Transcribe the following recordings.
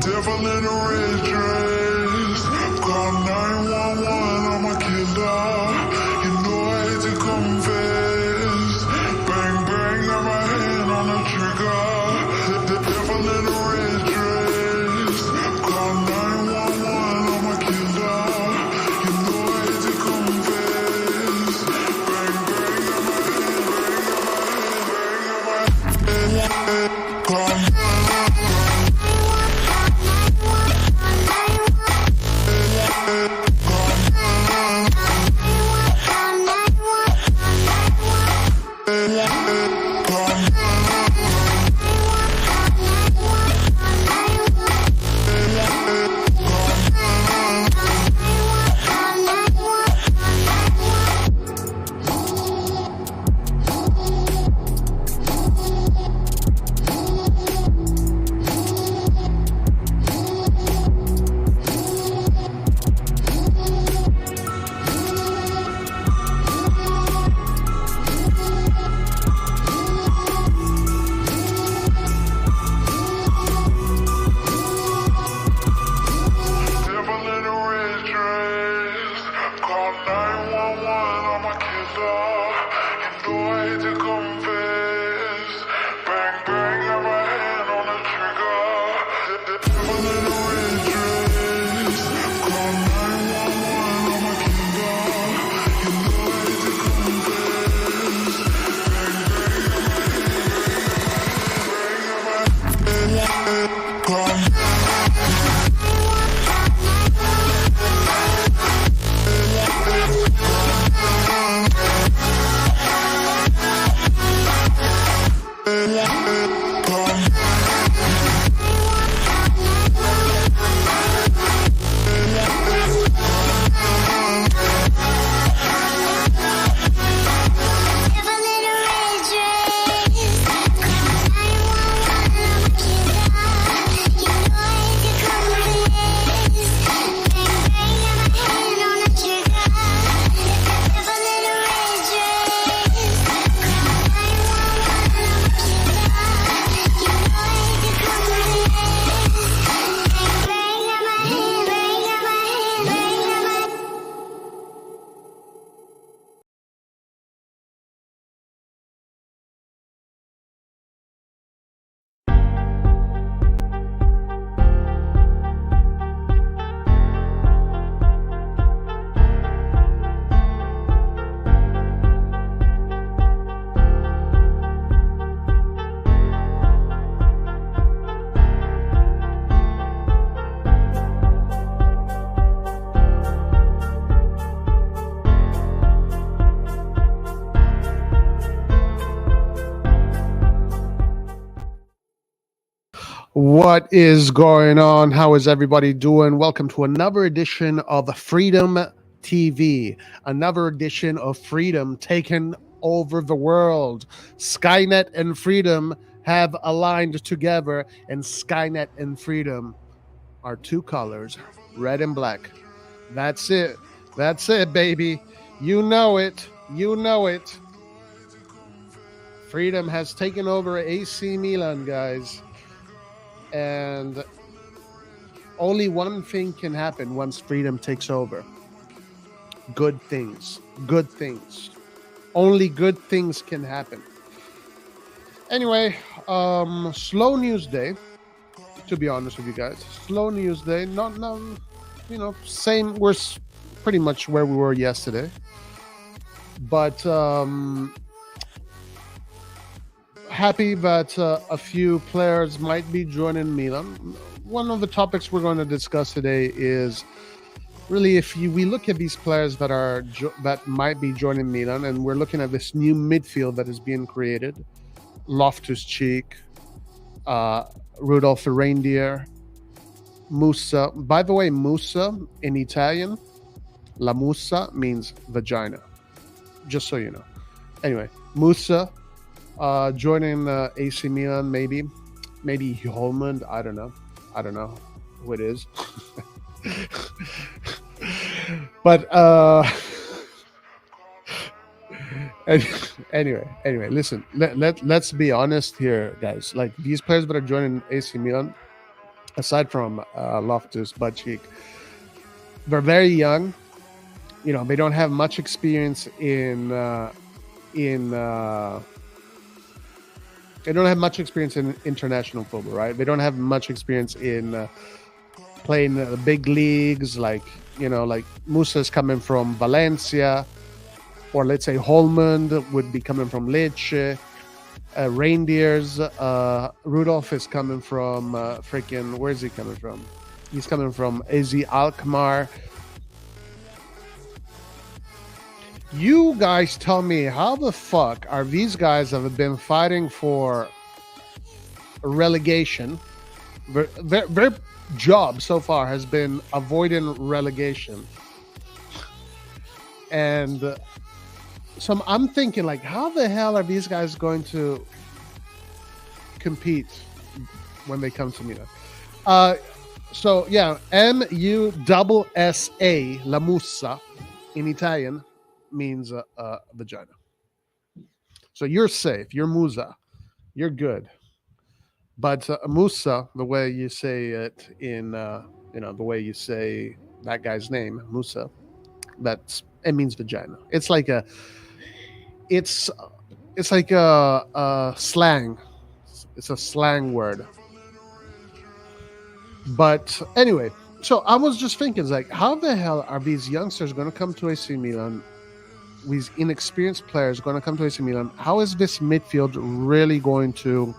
Devil in a red dress. Call 911, I'm a killer. You know I hate to confess. Bang, bang, got my hand on the trigger. The devil in a red dress. Call 911, I'm a killer. You know I hate to confess. Bang, bang, got my hand, bang, got my hand. Call What is going on? How is everybody doing? Welcome to another edition of Freedom TV, another edition of freedom taking over the world. Skynet and freedom have aligned together, and Skynet and freedom are two colors, red and black. That's it. That's it, baby. You know it. You know it. Freedom has taken over AC Milan, guys. And only one thing can happen once freedom takes over. Good things. Good things. Only good things can happen. Anyway, slow news day, to be honest with you guys. Slow news day. Not, same. We're pretty much where we were yesterday. But happy that a few players might be joining Milan. One of the topics we're going to discuss today is really if we look at these players that might be joining Milan, and we're looking at this new midfield that is being created. Loftus-Cheek, Rudolph Reijnders, Musah. By the way, Musah in Italian, la musa means vagina. Just so you know. Anyway, Musah joining AC Milan, maybe Hjulmand. I don't know who it is. But anyway, listen. Let's be honest here, guys. Like, these players that are joining AC Milan, aside from Loftus-Cheek. They're very young. You know, they don't have much experience in they don't have much experience in international football, right? They don't have much experience in playing the big leagues, like, you know, like Musah is coming from Valencia, or let's say Hjulmand would be coming from Lecce. Reijnders, Rudolph is coming from freaking, where's he coming from? He's coming from AZ Alkmaar. You guys tell me, how the fuck are these guys that have been fighting for relegation? Their job so far has been avoiding relegation. And so I'm thinking, like, how the hell are these guys going to compete when they come to Milan? So yeah, Mussa, la Musah, in Italian means vagina. So you're safe. You're Musah. You're good. But Musah, the way you say it in, the way you say that guy's name, Musah, it means vagina. It's like a slang. It's a slang word. But anyway, so I was just thinking, like, how the hell are these youngsters going to come to AC Milan? These inexperienced players going to come to AC Milan. How is this midfield really going to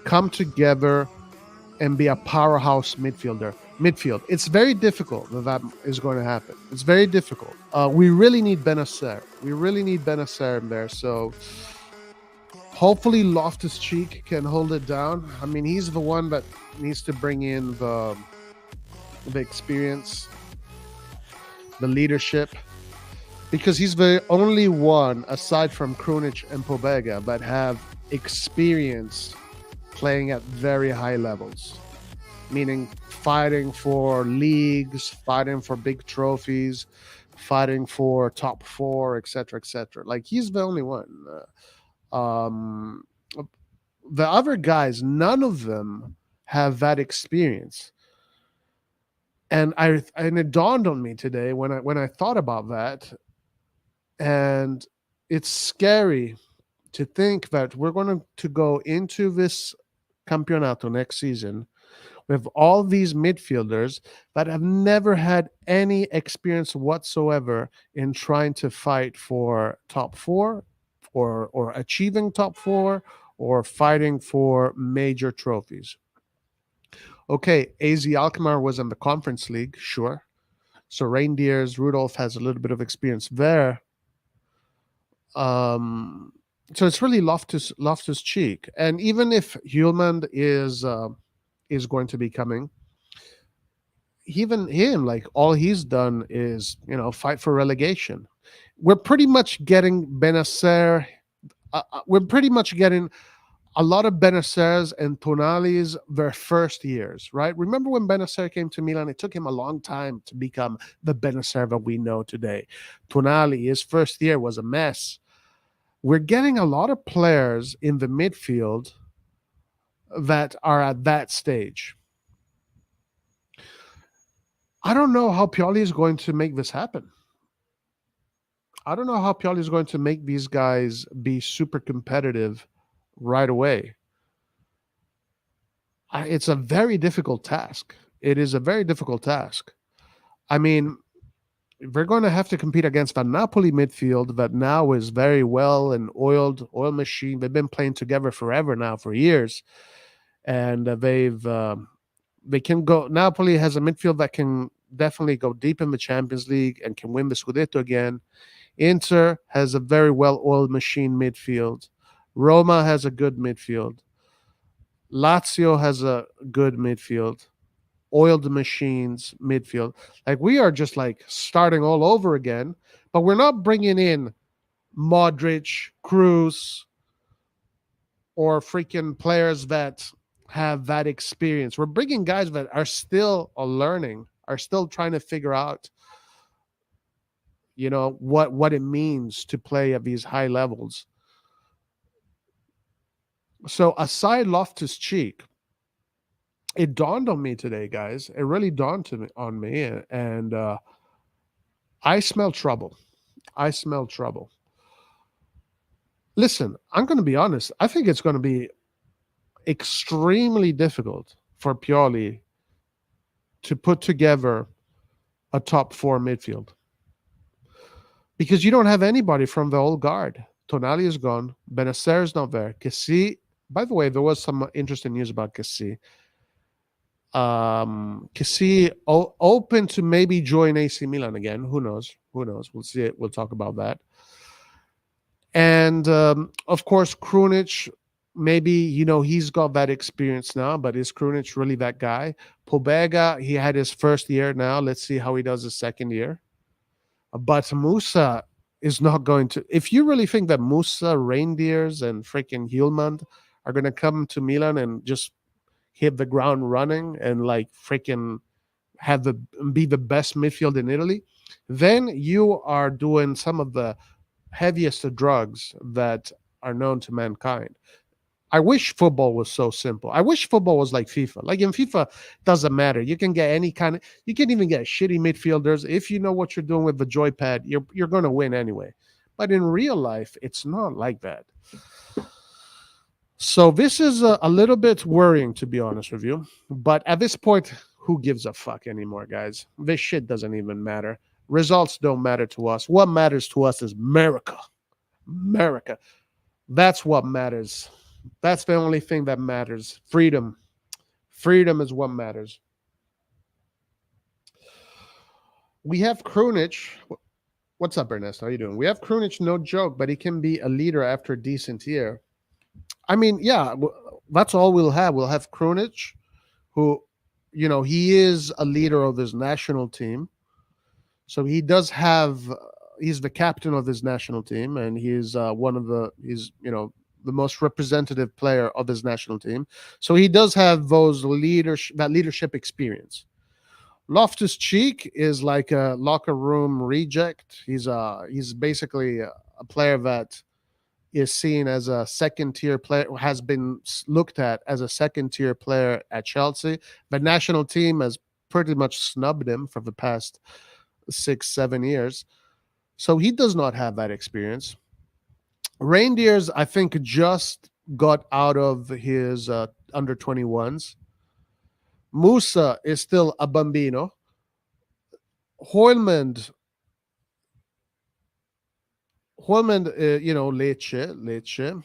come together and be a powerhouse midfield? It's very difficult that is going to happen. It's very difficult. We really need Benacer. In there. So hopefully Loftus-Cheek can hold it down. I mean, he's the one that needs to bring in the experience, the leadership, because he's the only one, aside from Krunic and Pobega, that have experience playing at very high levels, meaning fighting for leagues, fighting for big trophies, fighting for top four, etc., etc. Like, he's the only one. The other guys, none of them have that experience. And it dawned on me today when I thought about that, and it's scary to think that we're going to go into this Campionato next season with all these midfielders that have never had any experience whatsoever in trying to fight for top four, or achieving top four, or fighting for major trophies. Okay, AZ Alkmaar was in the Conference League, sure. So Reijnders, Rudolph has a little bit of experience there. So it's really Loftus-Cheek. And even if Hjulmand is going to be coming, even him, like, all he's done is, fight for relegation. We're pretty much getting Benacer. We're pretty much getting a lot of Benacers and Tonali's their first years, right? Remember when Benacer came to Milan? It took him a long time to become the Benacer that we know today. Tonali, his first year was a mess. We're getting a lot of players in the midfield that are at that stage. I don't know how Pioli is going to make this happen. I don't know how Pioli is going to make these guys be super competitive right away. It's a very difficult task. It is a very difficult task. I mean, we're going to have to compete against a Napoli midfield that now is very well an oil machine. They've been playing together forever now, for years, and they can go. Napoli has a midfield that can definitely go deep in the Champions League and can win the Scudetto again. Inter has a very well-oiled machine midfield. Roma has a good midfield. Lazio has a good midfield. Oiled machines midfield. Like, we are just like starting all over again, but we're not bringing in Modric, Kroos, or freaking players that have that experience. We're bringing guys that are still learning, are still trying to figure out, what it means to play at these high levels. So aside Loftus-Cheek, it dawned on me today, guys. It really dawned on me, and I smell trouble. I smell trouble. Listen, I'm going to be honest. I think it's going to be extremely difficult for Pioli to put together a top four midfield because you don't have anybody from the old guard. Tonali is gone. Benacer is not there. Kessie, by the way, there was some interesting news about Kessie. Kessie open to maybe join AC Milan again. Who knows? Who knows? We'll see it. We'll talk about that. And of course, Krunic, maybe, he's got that experience now, but is Krunic really that guy? Pobega, he had his first year now. Let's see how he does his second year. But Musah is not going to. If you really think that Musah, Reijnders, and freaking Hjulmand are going to come to Milan and just hit the ground running and like freaking be the best midfield in Italy, then you are doing some of the heaviest of drugs that are known to mankind. I wish football was so simple. I wish football was like FIFA. Like in FIFA, it doesn't matter. You can get you can even get shitty midfielders. If you know what you're doing with the joypad, you're going to win anyway. But in real life, it's not like that. So this is a little bit worrying, to be honest with you. But at this point, who gives a fuck anymore, guys? This shit doesn't even matter. Results don't matter to us. What matters to us is America. America. That's what matters. That's the only thing that matters. Freedom. Freedom is what matters. We have Krunic. What's up, Ernest? How you doing? We have Krunic, no joke, but he can be a leader after a decent year. I mean, yeah, that's all we'll have. We'll have Krunic, who, he is a leader of his national team. So he does have, he's the captain of his national team, and he's the most representative player of his national team. So he does have that leadership experience. Loftus-Cheek is like a locker room reject. He's basically a player that is seen as a second tier player, has been looked at as a second tier player at Chelsea. The national team has pretty much snubbed him for the past 6-7 years. So he does not have that experience. Reijnders, I think, just got out of his under 21s. Musah is still a bambino. Hjulmand, Lecce.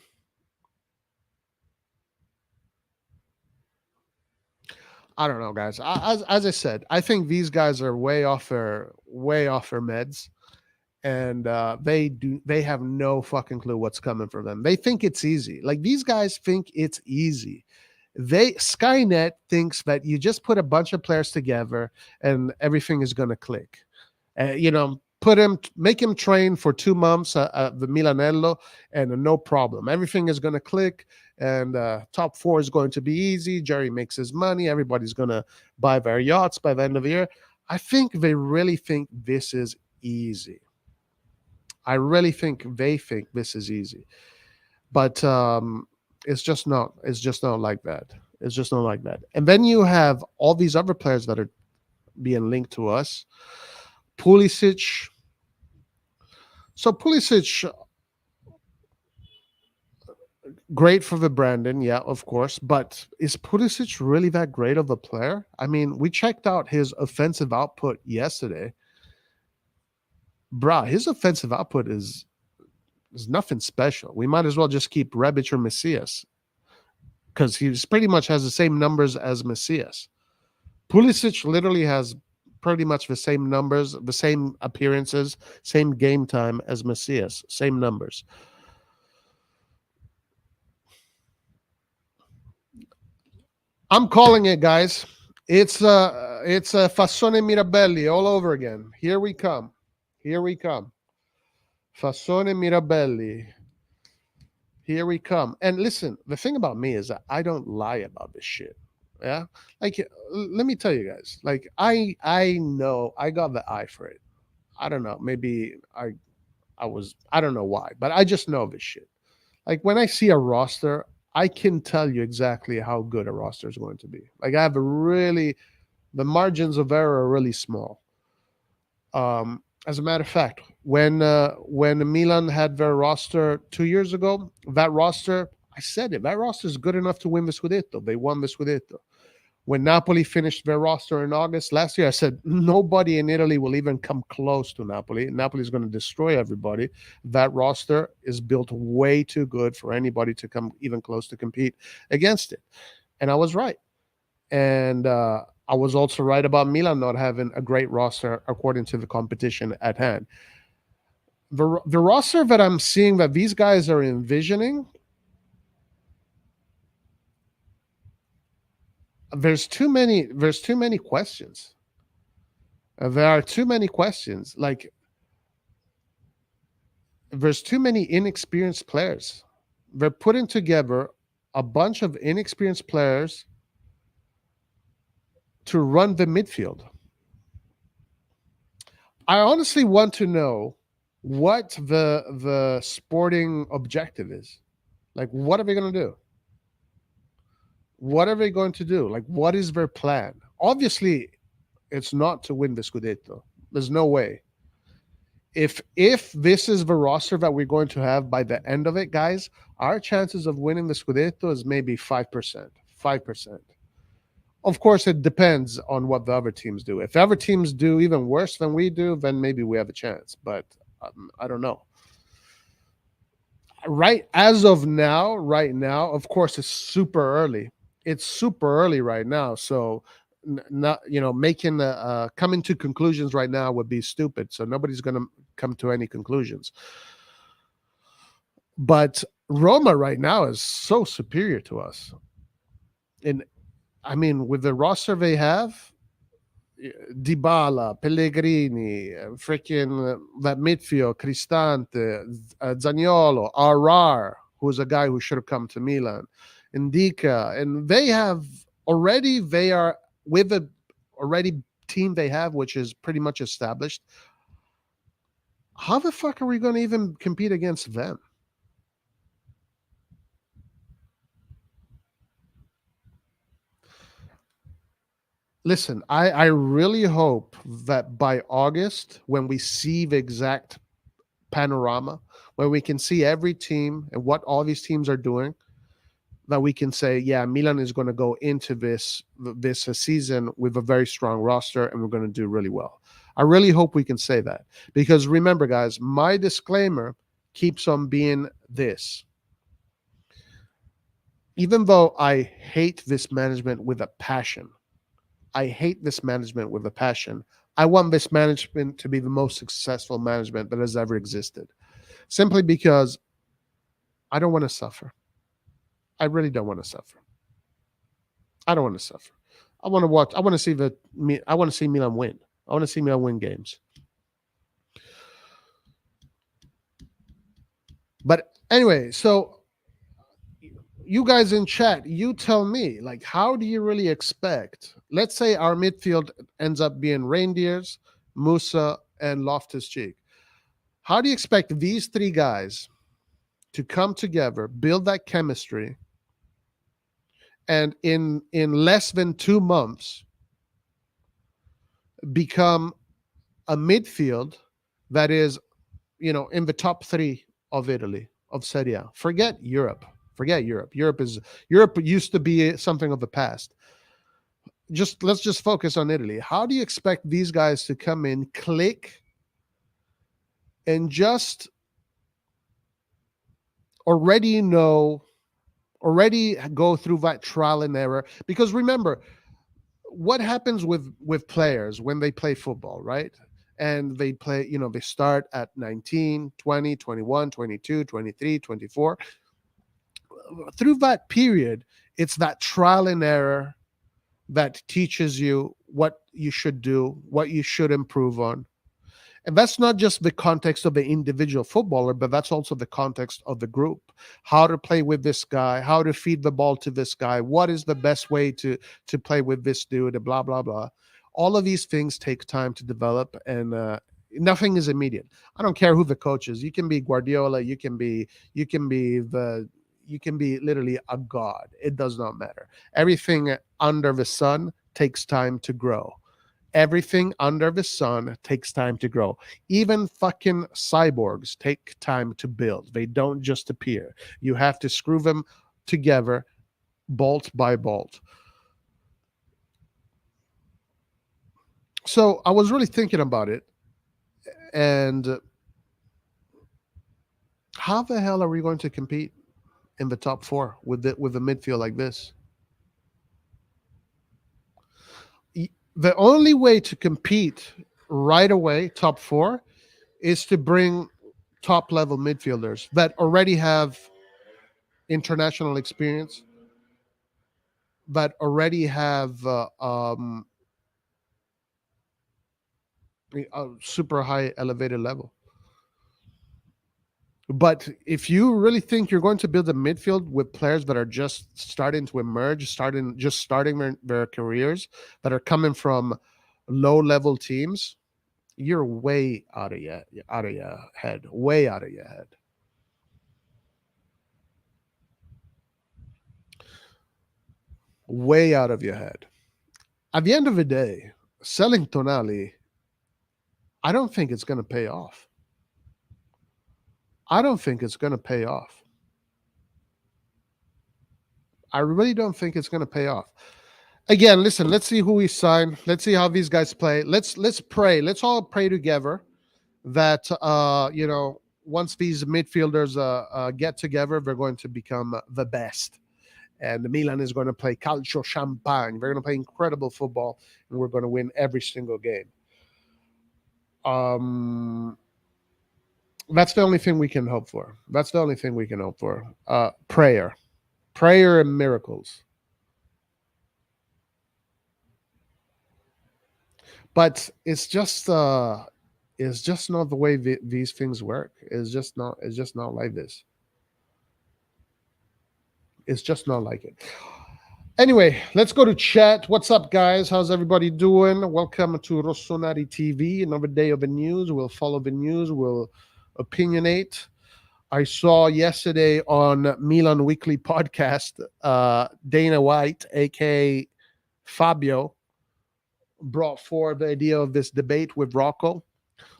I don't know, guys. As I said, I think these guys are way off their meds, and they have no fucking clue what's coming for them. They think it's easy. Like, these guys think it's easy. Skynet thinks that you just put a bunch of players together and everything is going to click. Make him train for 2 months at the Milanello, and no problem. Everything is going to click, and top four is going to be easy. Jerry makes his money. Everybody's going to buy their yachts by the end of the year. I think they really think this is easy. I really think they think this is easy, but it's just not. It's just not like that. It's just not like that. And then you have all these other players that are being linked to us. Pulisic. So Pulisic, great for the Brandon, yeah, of course. But is Pulisic really that great of a player? I mean, we checked out his offensive output yesterday. Bruh, his offensive output is nothing special. We might as well just keep Rebic or Messias, because he pretty much has the same numbers as Messias. Pulisic literally has pretty much the same numbers, the same appearances, same game time as Messias, same numbers. I'm calling it, guys. It's a Fassone Mirabelli all over again. Here we come. Here we come. Fassone Mirabelli. Here we come. And listen, the thing about me is that I don't lie about this shit. Yeah, like, let me tell you guys. Like, I know I got the eye for it. I don't know. Maybe I don't know why, but I just know this shit. Like, when I see a roster, I can tell you exactly how good a roster is going to be. Like I have a really the margins of error are really small. As a matter of fact, when Milan had their roster 2 years ago, that roster, I said it, that roster is good enough to win the Scudetto. They won the Scudetto. When Napoli finished their roster in August last year, I said nobody in Italy will even come close to Napoli. Napoli is going to destroy everybody. That roster is built way too good for anybody to come even close to compete against it. And I was right. And I was also right about Milan not having a great roster according to the competition at hand. The roster that I'm seeing that these guys are envisioning, there's too many questions. There are too many questions. Like there's too many inexperienced players. They're putting together a bunch of inexperienced players to run the midfield. I honestly want to know what the sporting objective is. Like, what are they going to do? What are they going to do? Like, what is their plan? Obviously, it's not to win the Scudetto. There's no way. If this is the roster that we're going to have by the end of it, guys, our chances of winning the Scudetto is maybe 5%. 5%. Of course, it depends on what the other teams do. If other teams do even worse than we do, then maybe we have a chance. But I don't know. Right right now, of course, it's super early. It's super early right now. So, not making coming to conclusions right now would be stupid. So nobody's going to come to any conclusions. But Roma right now is so superior to us. And I mean, with the roster they have, Dybala, Pellegrini, freaking that midfield, Cristante, Zaniolo, Arar, who's a guy who should have come to Milan, Indica, and they are with a already team they have, which is pretty much established. How the fuck are we going to even compete against them? Listen, I really hope that by August, when we see the exact panorama, where we can see every team and what all these teams are doing, that we can say, yeah, Milan is going to go into this season with a very strong roster and we're going to do really well. I really hope we can say that. Because remember, guys, my disclaimer keeps on being this. Even though I hate this management with a passion, I hate this management with a passion. I want this management to be the most successful management that has ever existed. Simply because I don't want to suffer. I really don't want to suffer. I don't want to suffer. I want to watch. I want to see Milan win. I want to see Milan win games. But anyway, so you guys in chat, you tell me, like, how do you really expect? Let's say our midfield ends up being Reijnders, Musah, and Loftus-Cheek. How do you expect these three guys to come together, build that chemistry, and in less than 2 months become a midfield that is, in the top 3 of Italy, of Serie A? Forget Europe. Europe used to be something of the past. Let's just focus on Italy. How do you expect these guys to come in, click, and just already go through that trial and error? Because remember, what happens with players when they play football, right? And they play, they start at 19, 20, 21, 22, 23, 24. Through that period, it's that trial and error that teaches you what you should do, what you should improve on. And that's not just the context of the individual footballer, but that's also the context of the group. How to play with this guy, how to feed the ball to this guy, what is the best way to play with this dude, blah, blah, blah. All of these things take time to develop, and nothing is immediate. I don't care who the coach is. You can be Guardiola, you can be you can be literally a god. It does not matter. Everything under the sun takes time to grow. Everything under the sun takes time to grow. Even fucking cyborgs take time to build. They don't just appear. You have to screw them together bolt by bolt. So I was really thinking about it, and how the hell are we going to compete in the top four with the midfield like this? The only way to compete right away, top four, is to bring top level midfielders that already have international experience, that already have a super high elevated level. But if you really think you're going to build a midfield with players that are just starting to emerge, starting their careers, that are coming from low level teams, you're way out of your head, way out of your head. Way out of your head. At the end of the day, selling Tonali, I don't think it's going to pay off. I don't think it's going to pay off. I really don't think it's going to pay off. Again, listen, let's see who we sign. Let's see how these guys play. Let's pray. Let's all pray together that once these midfielders get together, they're going to become the best. And Milan is going to play calcio champagne. They're going to play incredible football, and we're going to win every single game. That's the only thing we can hope for. That's the only thing we can hope for. Prayer and miracles. But it's just not the way these things work. It's just not like this. It's just not like it. Anyway, let's go to chat. What's up, guys? How's everybody doing? Welcome to RossonARI TV. Another day of the news. We'll follow the news. We'll opinionate. I saw yesterday on Milan Weekly Podcast, Dana White, aka Fabio, brought forward the idea of this debate with Rocco.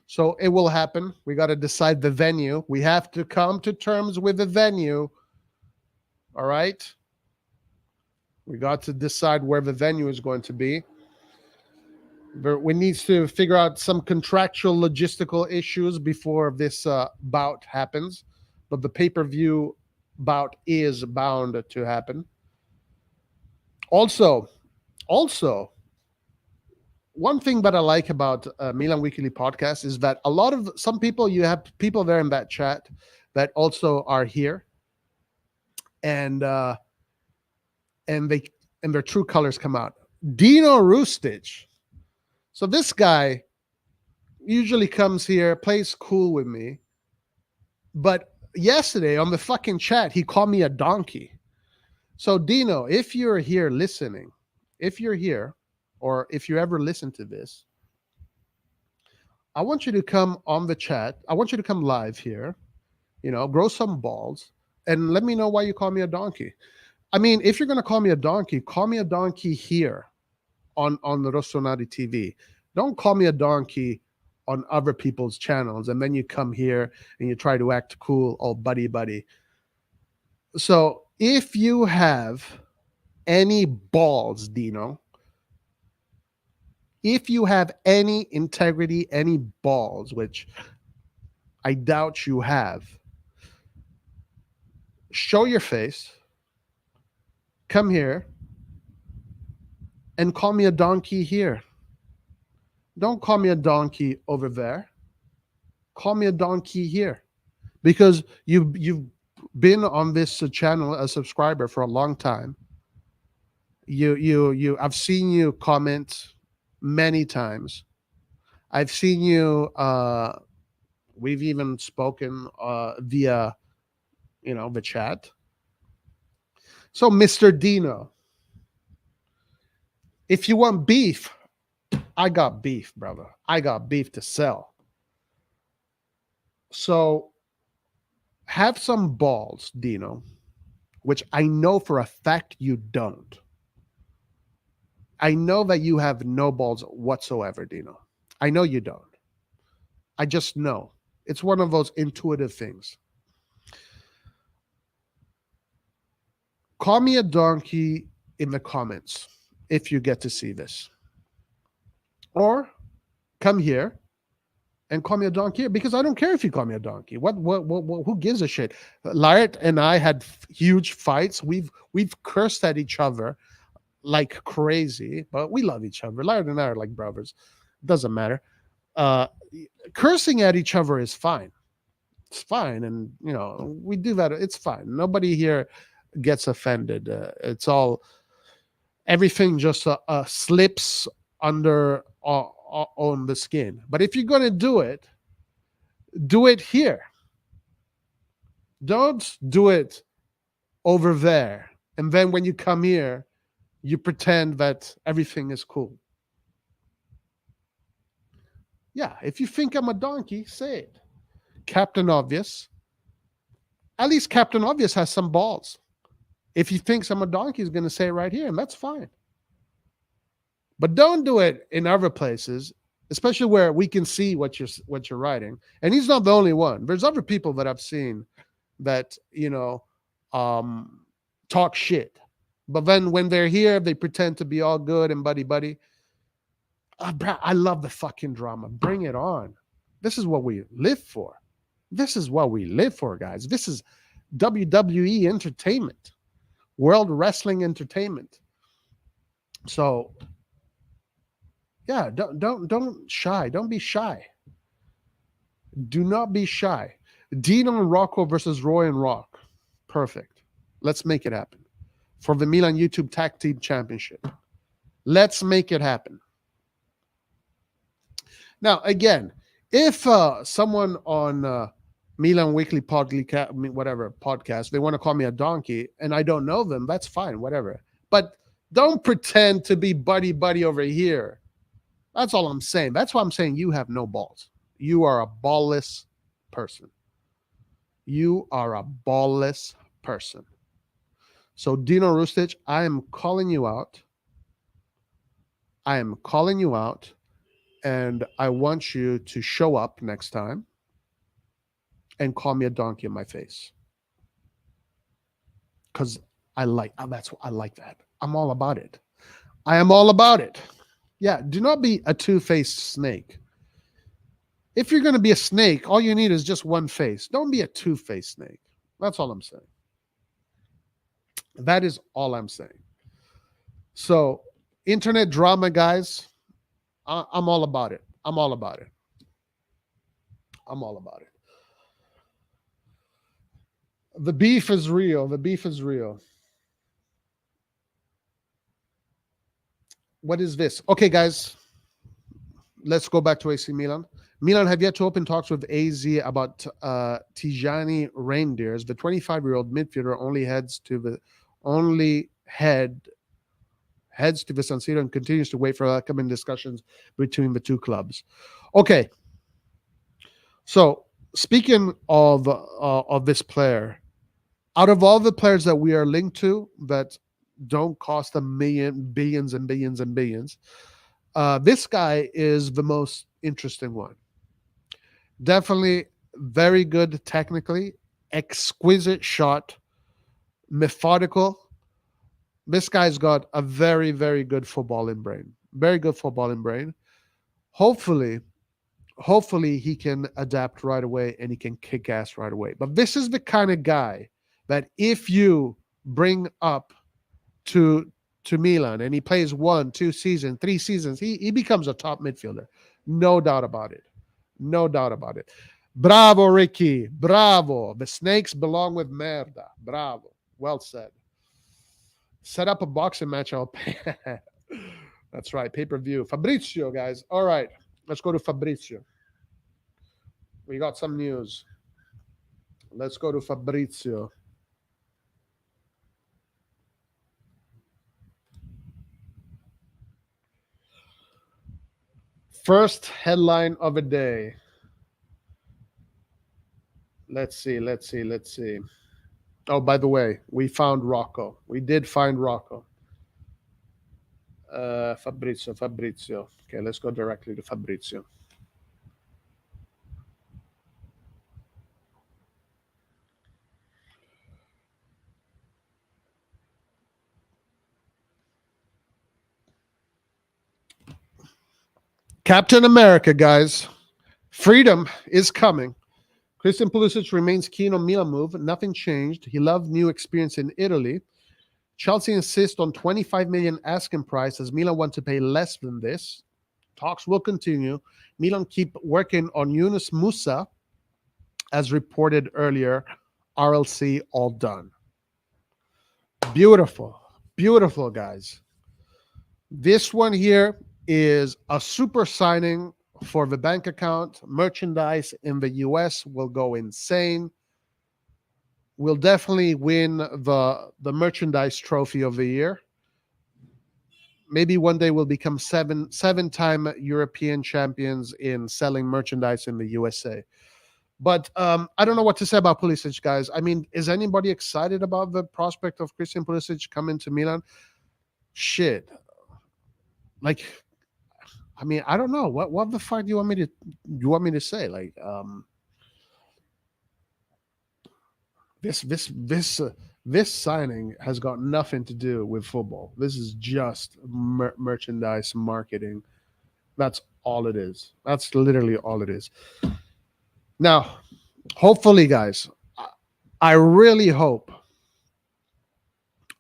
So it will happen. We got to decide the venue. We have to come to terms with the venue. All right? We got to decide where the venue is going to be. We need to figure out some contractual logistical issues before this bout happens. But the pay-per-view bout is bound to happen. Also, one thing that I like about Milan Weekly Podcast is that you have people there in that chat that also are here, and their true colors come out. Dino Roostich. So this guy usually comes here, plays cool with me, but yesterday on the fucking chat, he called me a donkey. So Dino, if you're here listening, if you're here, or if you ever listen to this, I want you to come on the chat. I want you to come live here, grow some balls, and let me know why you call me a donkey. I mean, if you're going to call me a donkey here on the RossonARI TV. Don't call me a donkey on other people's channels, and then you come here and you try to act cool, all buddy. So if you have any balls, Dino, if you have any integrity, any balls, which I doubt you have, show your face, come here, and call me a donkey here. Don't call me a donkey over there. Call me a donkey here, because you've been on this channel a subscriber for a long time. I've seen you comment many times. I've seen you. We've even spoken via, the chat. So, Mr. Dino, if you want beef, I got beef, brother. I got beef to sell. So have some balls, Dino. which I know for a fact you don't. I know that you have no balls whatsoever, Dino. I know you don't. I just know. It's one of those intuitive things. Call me a donkey in the comments if you get to see this. Or come here and call me a donkey, because I don't care if you call me a donkey. What who gives a shit? Lart and I had huge fights. We've cursed at each other like crazy, but we love each other. Lart and I are like brothers. Doesn't matter. Uh, Cursing at each other is fine. It's fine, and we do that. It's fine. Nobody here gets offended. It's all everything just slips under on the skin. But if you're gonna do it here. Don't do it over there, and then when you come here, you pretend that everything is cool. Yeah, if you think I'm a donkey, say it. Captain Obvious. At least Captain Obvious has some balls. If he thinks I'm a donkey, he's going to say it right here, and that's fine. But don't do it in other places, especially where we can see what you're writing. And he's not the only one. There's other people that I've seen that talk shit, but then when they're here, they pretend to be all good and buddy buddy. I love the fucking drama. Bring it on. This is what we live for. This is what we live for, guys. This is WWE entertainment, World Wrestling Entertainment. So, yeah, don't shy. Don't be shy. Do not be shy. Dino and Rocco versus Roy and Rock. Perfect. Let's make it happen for the Milan YouTube Tag Team Championship. Let's make it happen. Now, again, if someone on Milan Weekly podcast, they want to call me a donkey and I don't know them, that's fine, whatever. But don't pretend to be buddy buddy over here. That's all I'm saying. That's why I'm saying you have no balls. You are a ballless person. You are a ballless person. So, Dino Rustic, I am calling you out. I am calling you out. And I want you to show up next time and call me a donkey in my face. Because I like that. I'm all about it. I am all about it. Yeah, do not be a two-faced snake. If you're going to be a snake, all you need is just one face. Don't be a two-faced snake. That's all I'm saying. That is all I'm saying. So, internet drama, guys. I'm all about it. I'm all about it. I'm all about it. The beef is real. The beef is real. What is this? Okay, guys. Let's go back to AC Milan. Milan have yet to open talks with AZ about Tijani Reijnders. The 25-year-old midfielder heads to the San Siro and continues to wait for upcoming discussions between the two clubs. Okay. So speaking of this player, out of all the players that we are linked to that don't cost billions and billions and billions, this guy is the most interesting one. Definitely very good technically, exquisite shot, methodical. This guy's got a very, very good footballing brain. Very good footballing brain. Hopefully he can adapt right away and he can kick ass right away. But this is the kind of guy that if you bring up to Milan and he plays 1, 2 seasons, 3 seasons, he becomes a top midfielder. No doubt about it. No doubt about it. Bravo, Ricky. Bravo. The snakes belong with merda. Bravo. Well said. Set up a boxing match. I'll pay. That's right. Pay-per-view. Fabrizio, guys. All right. Let's go to Fabrizio. We got some news. Let's go to Fabrizio. First headline of the day. Let's see. Oh, by the way, we found Rocco. We did find Rocco. Fabrizio. Okay, let's go directly to Fabrizio. Captain America, guys. Freedom is coming. Christian Pulisic remains keen on Milan move. Nothing changed. He loved new experience in Italy. Chelsea insists on 25 million asking price as Milan want to pay less than this. Talks will continue. Milan keep working on Yunus Musah, as reported earlier. RLC all done. Beautiful. Beautiful, guys. This one here is a super signing for the bank account. Merchandise in the US will go insane. We'll definitely win the merchandise trophy of the year. Maybe one day we'll become seven-time European champions in selling merchandise in the USA. But I don't know what to say about Pulisic, guys. I mean, is anybody excited about the prospect of Christian Pulisic coming to Milan? Shit. Like, I mean, I don't know. What the fuck do you want me to say? Like, this signing has got nothing to do with football. This is just merchandise marketing. That's all it is. That's literally all it is. Now, hopefully, guys, I really hope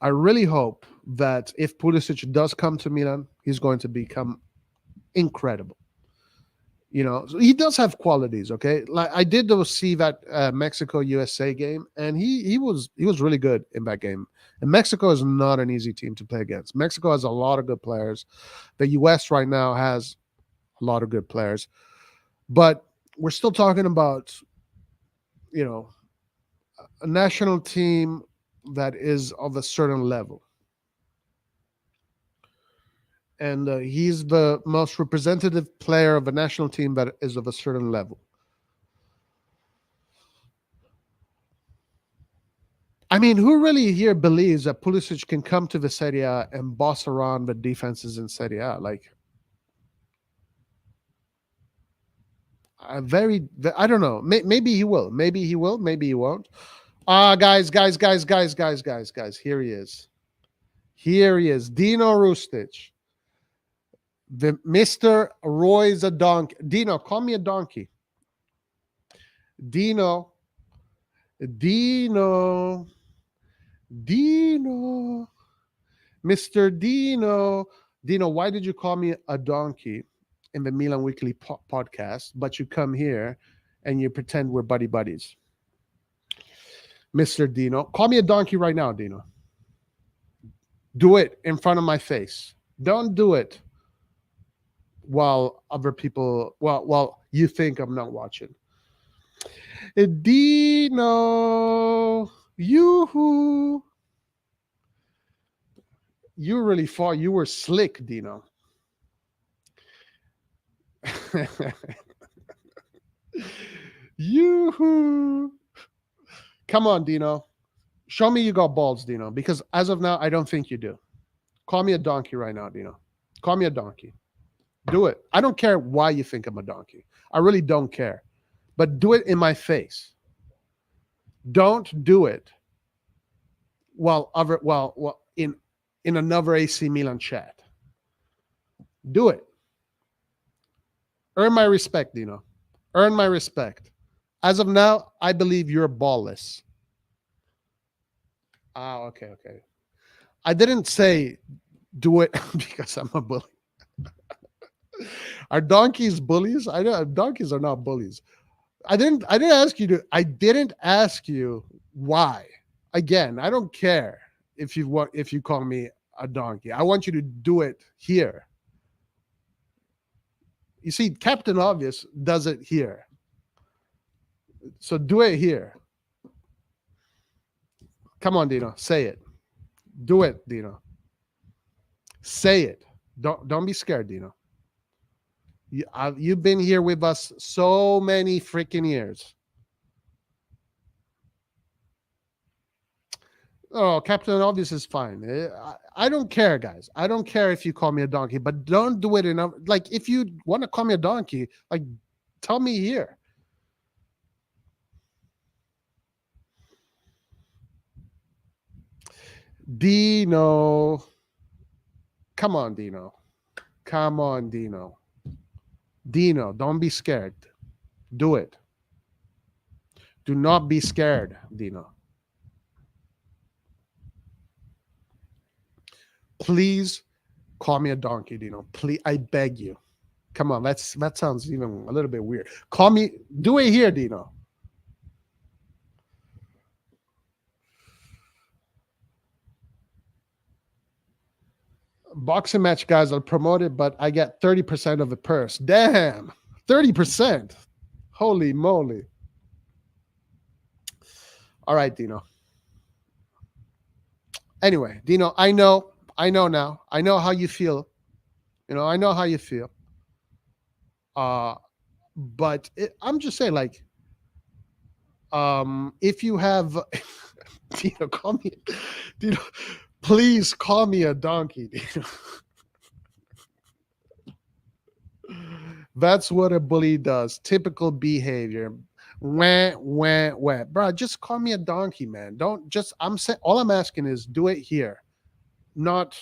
that if Pulisic does come to Milan, he's going to become incredible. You know, so he does have qualities. Okay, like I did see that Mexico USA game, and he was really good in that game. And Mexico is not an easy team to play against. Mexico has a lot of good players. The US right now has a lot of good players, but we're still talking about, you know, a national team that is of a certain level. And he's the most representative player of a national team that is of a certain level. I mean, who really here believes that Pulisic can come to the Serie A and boss around the defenses in Serie A? Like, I don't know. Maybe he will. Maybe he will. Maybe he won't. Guys. Here he is. Here he is. Dino Rustic. The Mr. Roy's a donkey. Dino, call me a donkey. Dino. Mr. Dino, why did you call me a donkey in the Milan Weekly podcast, but you come here and you pretend we're buddies? Mr. Dino, call me a donkey right now, Dino. Do it in front of my face. Don't do it while other people, while you think I'm not watching. Dino, you really fought. You were slick, Dino. Yoo-hoo. Come on, Dino. Show me you got balls, Dino, because as of now, I don't think you do. Call me a donkey right now, Dino. Call me a donkey. Do it. I don't care why you think I'm a donkey. I really don't care. But do it in my face. Don't do it while in another AC Milan chat. Do it. Earn my respect, Dino. Earn my respect. As of now, I believe you're ballless. Okay. I didn't say do it because I'm a bully. Are donkeys bullies? I know donkeys are not bullies. I didn't ask you to. I didn't ask you why. Again, I don't care if you call me a donkey. I want you to do it here. You see, Captain Obvious does it here. So do it here. Come on, Dino. Say it. Do it, Dino. Say it. Don't be scared, Dino. You've been here with us so many freaking years. Oh, Captain Obvious is fine. I don't care, guys. I don't care if you call me a donkey, but don't do it enough. Like, if you want to call me a donkey, like, tell me here. Dino. Come on, Dino. Come on, Dino. Dino, don't be scared. Do it. Do not be scared, Dino. Please call me a donkey, Dino. Please, I beg you. Come on, that sounds even a little bit weird. Call me. Do it here, Dino. Boxing match guys are promoted, but I get 30% of the purse. Damn, 30%. Holy moly. All right, Dino. Anyway, Dino, I know now. I know how you feel. I know how you feel. But I'm just saying, like, if you have, Dino, call me, Dino, please call me a donkey, Dino. That's what a bully does. Typical behavior. Wah, wah, wah. Bro, just call me a donkey, man. Don't just, I'm saying, all I'm asking is do it here, not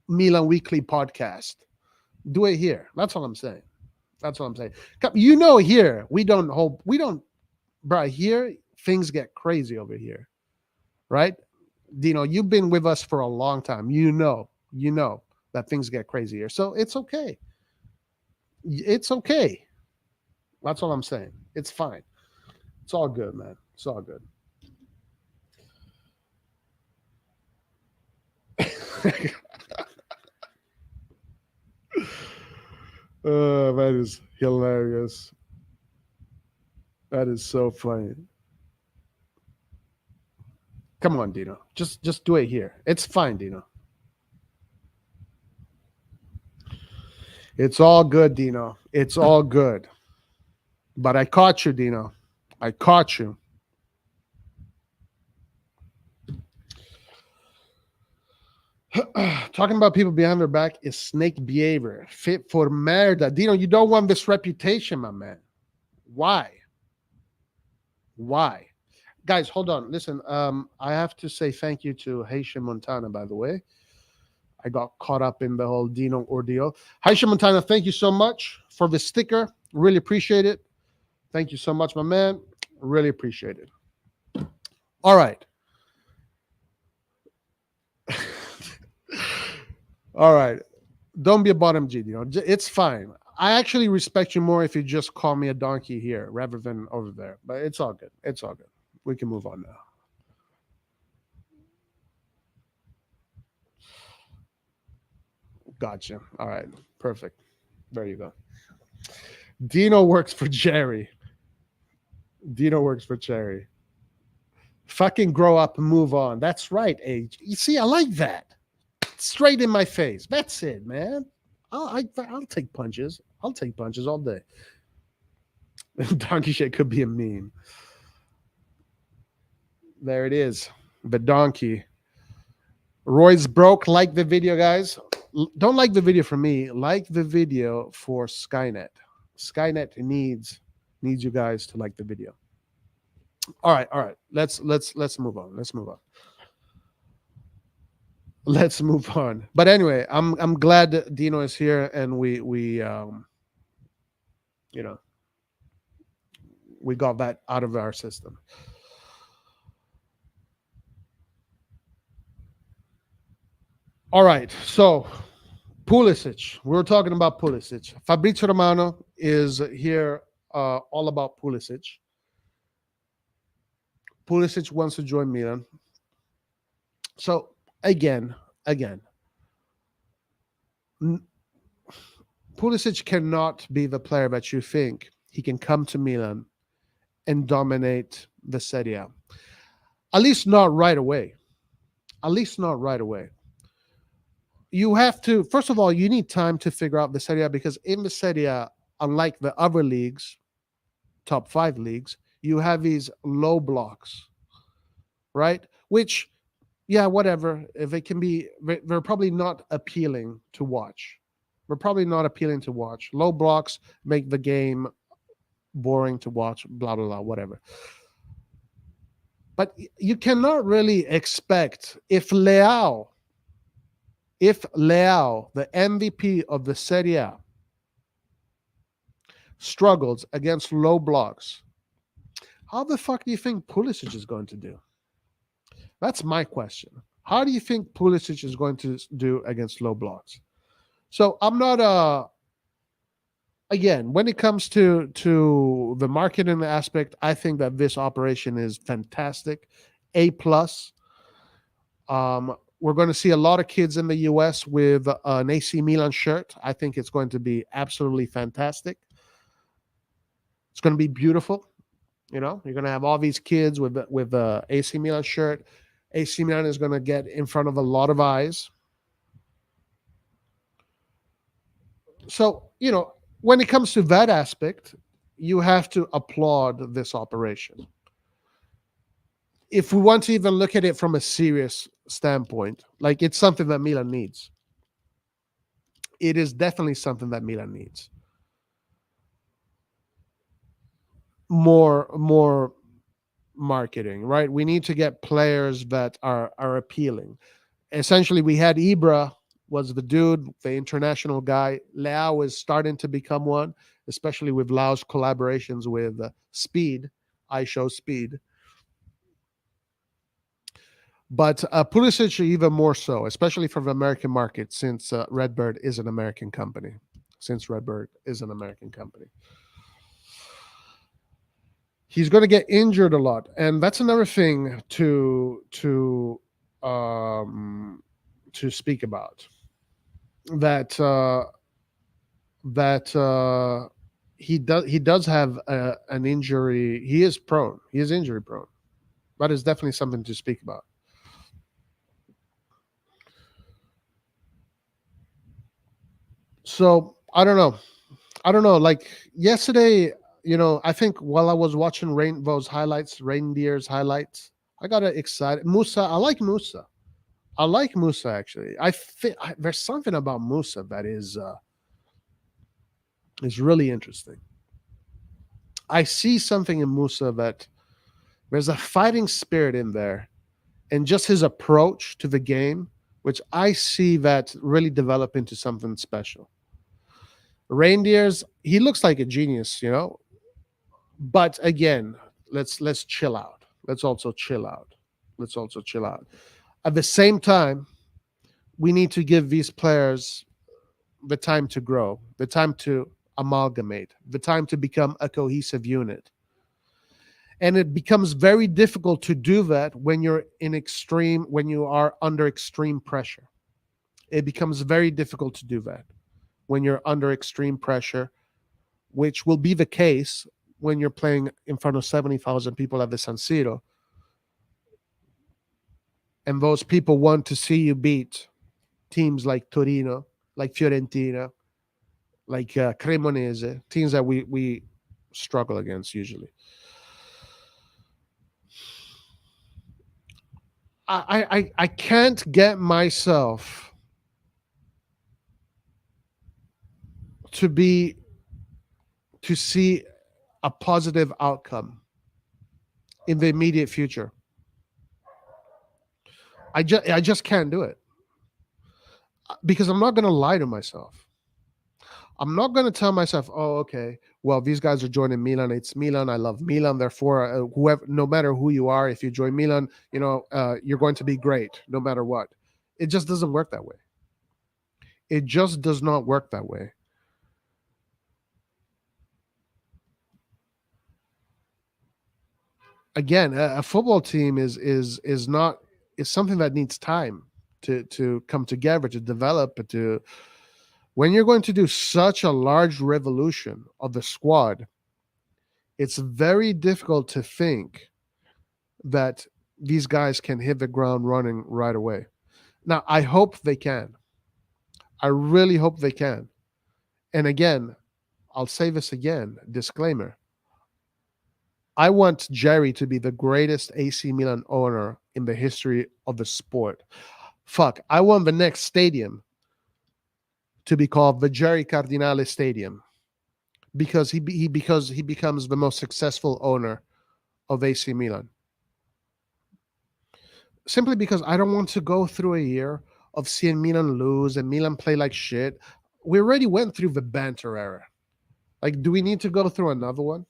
Milan Weekly podcast. Do it here. That's all I'm saying. That's what I'm saying. Here, we don't, bro, here, things get crazy over here, right? Dino, you've been with us for a long time. You know that things get crazy here. So it's okay. It's okay. That's all I'm saying. It's fine. It's all good, man. It's all good. That is hilarious. That is so funny. Come on, Dino. Just do it here. It's fine, Dino. It's all good, Dino. It's all good. But I caught you, Dino. I caught you. Talking about people behind their back is snake behavior. Fit for merda. Dino, you don't want this reputation, my man. Why? Why? Guys, hold on. Listen, I have to say thank you to Haitian Montana, by the way. I got caught up in the whole Dino ordeal. Haitian Montana, thank you so much for the sticker. Really appreciate it. Thank you so much, my man. Really appreciate it. All right. All right. Don't be a bottom G, Dino. It's fine. I actually respect you more if you just call me a donkey here rather than over there. But it's all good. It's all good. We can move on now. Gotcha. All right. Perfect. There you go. Dino works for Jerry. Dino works for Jerry. Fucking grow up and move on. That's right, age. You see, I like that. Straight in my face. That's it, man. I'll take punches. I'll take punches all day. Donkey shit could be a meme. There it is. The donkey. Roy's broke. Like the video, guys. Don't like the video for me. Like the video for Skynet. Skynet needs you guys to like the video. All right. Let's move on. Let's move on. But anyway, I'm glad that Dino is here and we got that out of our system. All right, so Pulisic. We were talking about Pulisic. Fabrizio Romano is here all about Pulisic. Pulisic wants to join Milan. So again, Pulisic cannot be the player that you think he can come to Milan and dominate the Serie A. At least not right away. You have to, first of all, you need time to figure out the Serie A, because in the Serie A, unlike the other leagues, top 5 leagues, you have these low blocks, right? Which, yeah, whatever. If it can be, they're probably not appealing to watch. They're probably not appealing to watch. Low blocks make the game boring to watch. Blah blah blah. Whatever. But you cannot really expect if Leao, the MVP of the Serie A, struggles against low blocks, how the fuck do you think Pulisic is going to do? That's my question. How do you think Pulisic is going to do against low blocks? So I'm not again, when it comes to the marketing aspect, I think that this operation is fantastic. A plus. We're going to see a lot of kids in the US with an AC Milan shirt. I think it's going to be absolutely fantastic. It's going to be beautiful. You know, you're going to have all these kids with the AC Milan shirt. AC Milan is going to get in front of a lot of eyes. So, you know, when it comes to that aspect, you have to applaud this operation. If we want to even look at it from a serious standpoint, like it's something that Milan needs. It is definitely something that Milan needs. More marketing, right? We need to get players that are appealing. Essentially, we had Ibra was the dude, the international guy. Leao is starting to become one, especially with Lao's collaborations with Speed. I Show Speed. But Pulisic even more so, especially for the American market, since Redbird is an American company. He's going to get injured a lot, and that's another thing to speak about. That he does have an injury. He is prone. He is injury prone. That is definitely something to speak about. So I don't know. Like yesterday, you know, I think while I was watching Reindeers highlights, I got excited. Musah, I like Musah. I like Musah actually. There's something about Musah that is really interesting. I see something in Musah that there's a fighting spirit in there, and just his approach to the game, which I see that really develop into something special. Reindeers, he looks like a genius, you know. But again, let's chill out. Let's also chill out. At the same time, we need to give these players the time to grow, the time to amalgamate, the time to become a cohesive unit. And it becomes very difficult to do that when you are under extreme pressure. It becomes very difficult to do that when you're under extreme pressure, which will be the case when you're playing in front of 70,000 people at the San Siro. And those people want to see you beat teams like Torino, like Fiorentina, like Cremonese, teams that we struggle against usually. I can't get myself to see a positive outcome in the immediate future. I just can't do it, because I'm not going to lie to myself. I'm not going to tell myself, "Oh, okay, well, these guys are joining Milan. It's Milan. I love Milan. Therefore, whoever, no matter who you are, if you join Milan, you know, you're going to be great, no matter what." It just doesn't work that way. It just does not work that way. Again, a football team is something that needs time to come together, to develop, to when you're going to do such a large revolution of the squad, it's very difficult to think that these guys can hit the ground running right away. Now, I hope they can. I really hope they can. And again, I'll say this again, disclaimer. I want Jerry to be the greatest AC Milan owner in the history of the sport. Fuck, I want the next stadium to be called the Jerry Cardinale Stadium because because he becomes the most successful owner of AC Milan. Simply because I don't want to go through a year of seeing Milan lose and Milan play like shit. We already went through the banter era. Like, do we need to go through another one?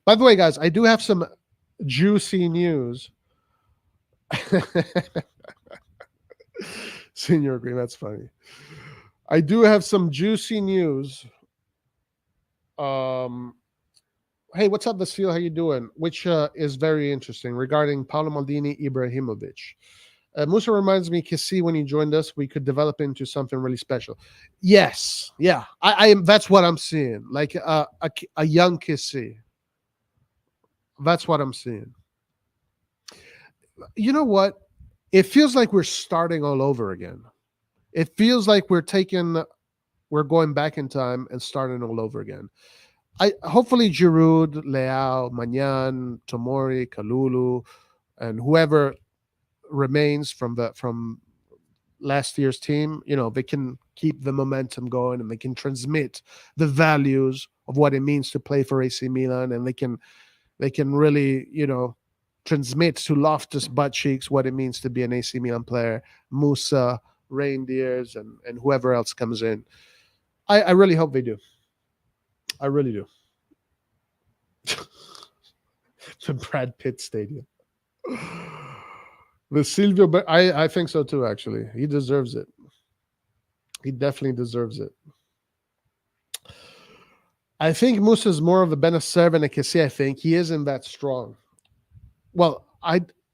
By the way, guys, I do have some juicy news. Senior Green, that's funny. I do have some juicy news. Hey, what's up, Vasil? How you doing? Which is very interesting regarding Paolo Maldini, Ibrahimovic. Musah reminds me, Kissi, when he joined us, we could develop into something really special. Yes, yeah, I am. That's what I'm seeing, like a young Kissi. That's what I'm seeing. You know what? It feels like we're starting all over again. It feels like we're going back in time and starting all over again. Hopefully Giroud, Leao, Magnan, Tomori, Kalulu, and whoever remains from last year's team, they can keep the momentum going and they can transmit the values of what it means to play for AC Milan, and they can really, transmit to Loftus butt cheeks what it means to be an AC Milan player, Musah, Reijnders, and whoever else comes in. I really hope they do. I really do. The Brad Pitt Stadium. The Silvio, but I think so too, actually. He deserves it. He definitely deserves it. I think Musah is more of a Benacer than a Kessie. I think he isn't that strong. Well,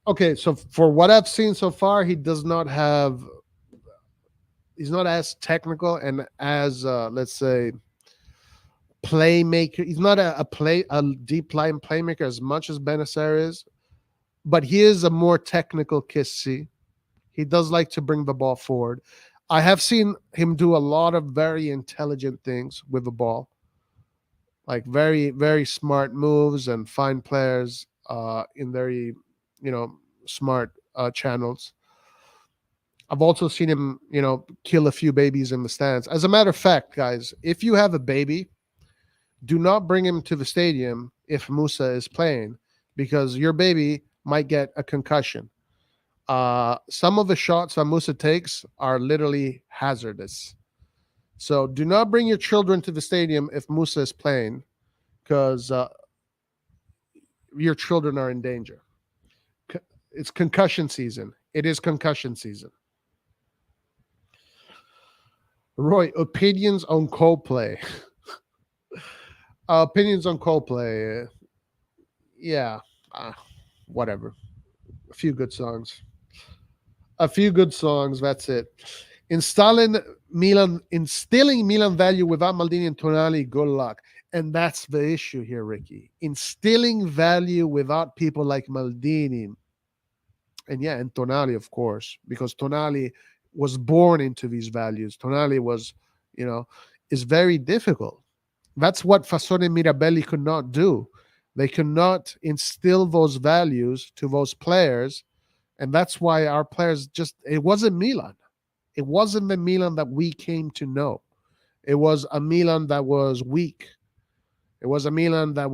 okay, so for what I've seen so far, he's not as technical and as let's say playmaker. He's not a deep line playmaker as much as Benacer is, but he is a more technical Kessie. He does like to bring the ball forward. I have seen him do a lot of very intelligent things with the ball, like very, very smart moves and find players in very, smart channels. I've also seen him, kill a few babies in the stands. As a matter of fact, guys, if you have a baby, do not bring him to the stadium if Musah is playing, because your baby might get a concussion. Some of the shots that Musah takes are literally hazardous. So do not bring your children to the stadium if Musah is playing, because your children are in danger. It's concussion season. It is concussion season. Roy, opinions on Coldplay. Opinions on Coldplay. Yeah, whatever. A few good songs. That's it. Instilling Milan value without Maldini and Tonali, good luck. And that's the issue here, Ricky. Instilling value without people like Maldini. And Tonali, of course, because Tonali was born into these values. Tonali was, is very difficult. That's what Fasone and Mirabelli could not do. They could not instill those values to those players. And that's why our players it wasn't Milan. It wasn't the Milan that we came to know. It was a Milan that was weak. It was a Milan that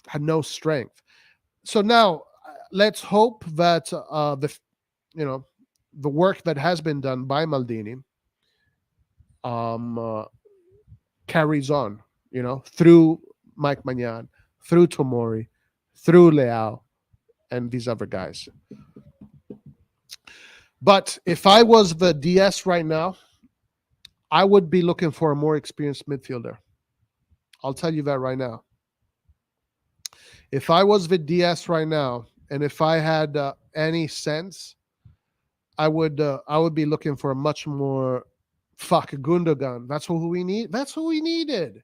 had no strength. So now let's hope that the work that has been done by Maldini carries on, through Mike Magnan, through Tomori, through Leao, and these other guys. But if I was the DS right now, I would be looking for a more experienced midfielder. I'll tell you that right now. If I was the DS right now, and if I had any sense, I would be looking for a much more Gundogan. That's who we need. That's who we needed.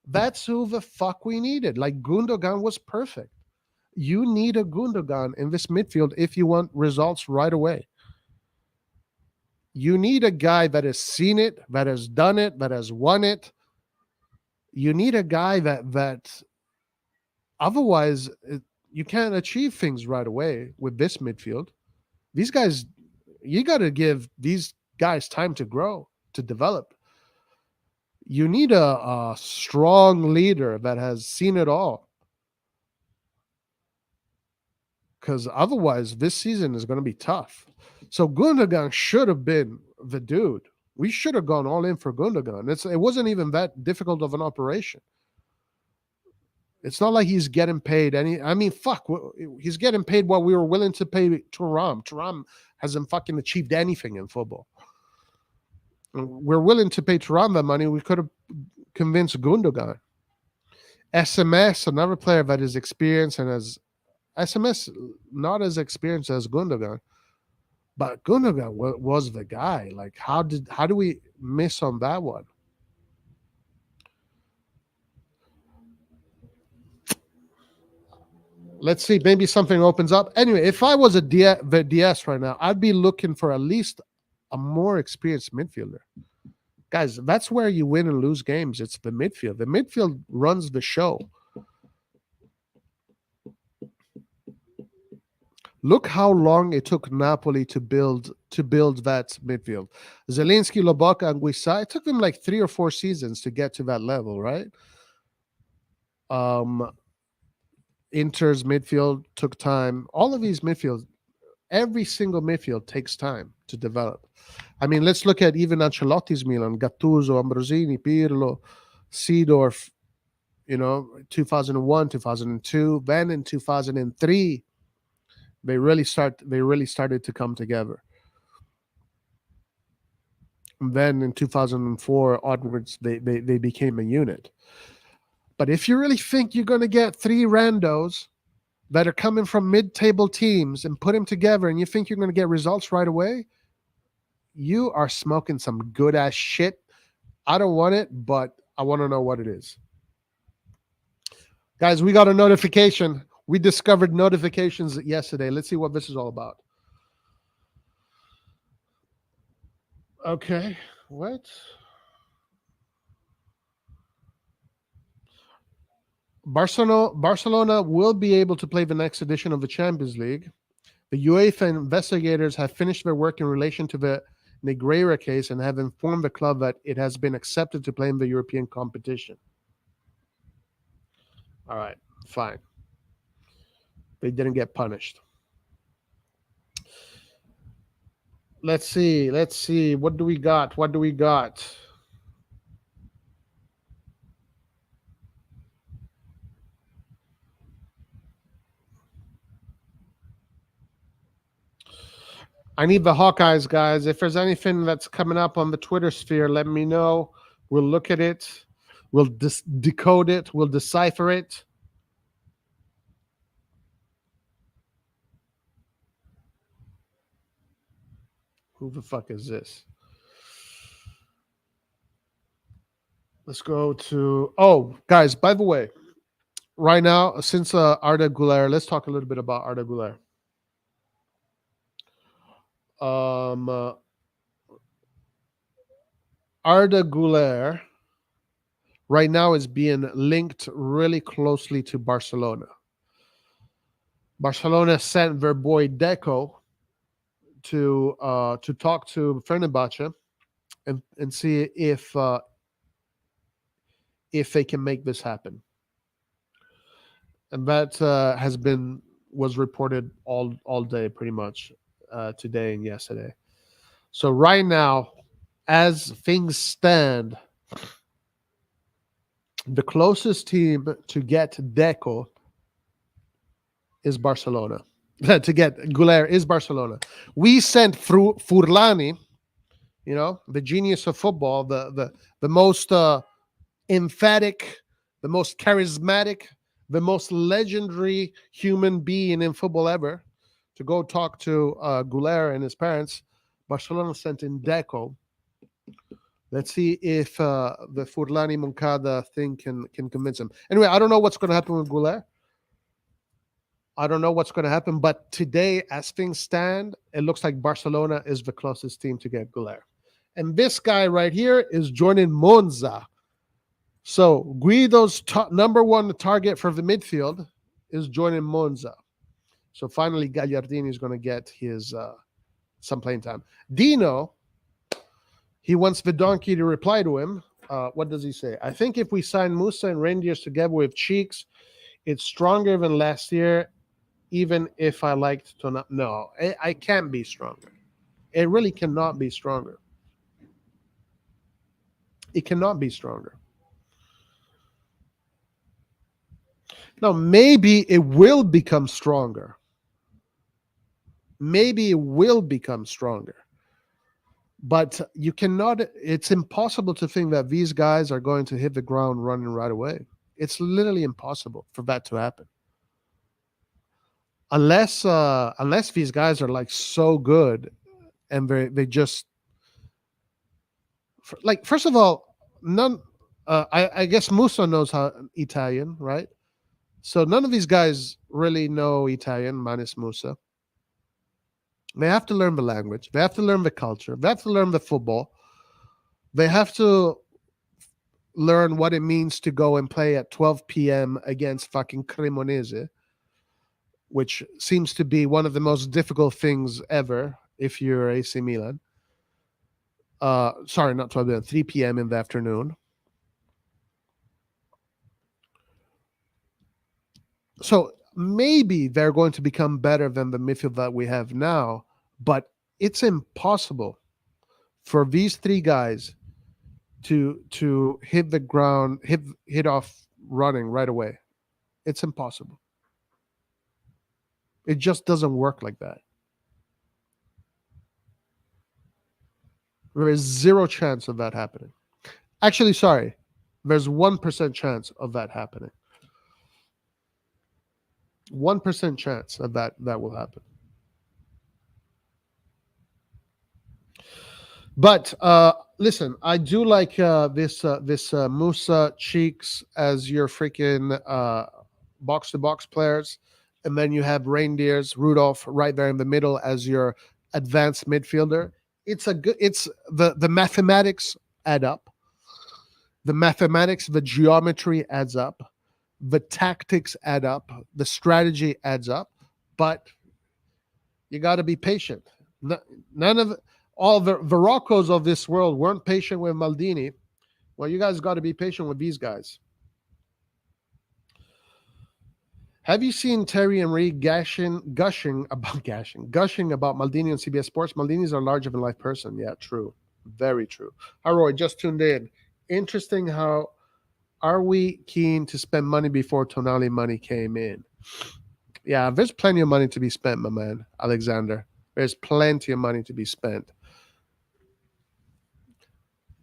That's who the fuck we needed. Like, Gundogan was perfect. You need a Gundogan in this midfield if you want results right away. You need a guy that has seen it, that has done it, that has won it. You need a guy that Otherwise, you can't achieve things right away with this midfield. These guys, you got to give these guys time to grow, to develop. You need a strong leader that has seen it all. Because otherwise, this season is going to be tough. So Gundogan should have been the dude. We should have gone all in for Gundogan. It wasn't even that difficult of an operation. It's not like he's getting paid any. I mean, fuck, he's getting paid what we were willing to pay Thuram. Thuram hasn't fucking achieved anything in football. We're willing to pay Thuram that money. We could have convinced Gundogan. SMS, another player that is experienced and has SMS not as experienced as Gundogan, but Gundogan was the guy. Like, how do we miss on that one? Let's see. Maybe something opens up. Anyway, if I was the DS right now, I'd be looking for at least a more experienced midfielder. Guys, that's where you win and lose games. It's the midfield. The midfield runs the show. Look how long it took Napoli to build that midfield. Zielinski, Lobotka, and Guisa, it took them like 3 or 4 seasons to get to that level, right? Inter's midfield took time. All of these midfields, every single midfield takes time to develop. I mean, let's look at even Ancelotti's Milan, Gattuso, Ambrosini, Pirlo, Seedorf, 2001, 2002, then in 2003, they really started to come together. And then in 2004 onwards, they became a unit. But if you really think you're going to get 3 randos that are coming from mid-table teams and put them together and you think you're going to get results right away, you are smoking some good-ass shit. I don't want it, but I want to know what it is. Guys, we got a notification. We discovered notifications yesterday. Let's see what this is all about. Okay, what? Barcelona will be able to play the next edition of the Champions League. The UEFA investigators have finished their work in relation to the Negreira case and have informed the club that it has been accepted to play in the European competition. All right, fine. They didn't get punished. Let's see. What do we got? I need the Hawkeyes, guys. If there's anything that's coming up on the Twitter sphere, let me know. We'll look at it. We'll decode it. We'll decipher it. Who the fuck is this? Let's go to... Oh, guys, by the way, right now, since Arda Güler, let's talk a little bit about Arda Güler. Arda Güler right now is being linked really closely to Barcelona. Barcelona sent their boy Deco to talk to Fenerbahce and see if they can make this happen. And that was reported all day pretty much. Today and yesterday. So right now, as things stand, the closest team to get Deco is Barcelona. To get Güler is Barcelona. We sent through Furlani, the genius of football, the most emphatic, the most charismatic, the most legendary human being in football ever, to go talk to Güler and his parents. Barcelona sent in Deco. Let's see if the Furlani Moncada thing can convince him. Anyway, I don't know what's going to happen with Güler. I don't know what's going to happen. But today, as things stand, it looks like Barcelona is the closest team to get Güler. And this guy right here is joining Monza. So Guido's number one target for the midfield is joining Monza. So finally, Gagliardini is going to get his some playing time. Dino, he wants the donkey to reply to him. What does he say? I think if we sign Musah and Reijnders together with Cheeks, it's stronger than last year, even if I liked to not. No, I can't be stronger. It really cannot be stronger. It cannot be stronger. Now, maybe it will become stronger. Maybe it will become stronger. But you cannot, it's impossible to think that these guys are going to hit the ground running right away. It's literally impossible for that to happen. Unless these guys are like so good and they just like, first of all, none I guess Musah knows how Italian, right? So none of these guys really know Italian, minus Musah. They have to learn the language. They have to learn the culture. They have to learn the football. They have to learn what it means to go and play at 12 p.m. against fucking Cremonese, which seems to be one of the most difficult things ever if you're AC Milan. Sorry, not 12 p.m., 3 p.m. in the afternoon. So maybe they're going to become better than the midfield that we have now, but it's impossible for these three guys to hit the ground, hit off running right away. It's impossible. It just doesn't work like that. There is zero chance of that happening. Actually, sorry, there's 1% chance of that happening. 1% chance of that will happen. But listen, I do like this Musah, Cheeks as your freaking box to box players, and then you have Reijnders, Rudolph right there in the middle as your advanced midfielder. It's a good. It's the mathematics add up. The mathematics, the geometry adds up. The tactics add up. The strategy adds up. But you got to be patient. None of all the Roccos of this world weren't patient with Maldini. Well, you guys got to be patient with these guys. Have you seen Terry and Ray gushing about Maldini on CBS Sports? Maldini's a larger than life person. Yeah, true. Very true. Hi, Roy, just tuned in. Interesting how are we keen to spend money before Tonali money came in? Yeah, there's plenty of money to be spent, my man, Alexander. There's plenty of money to be spent.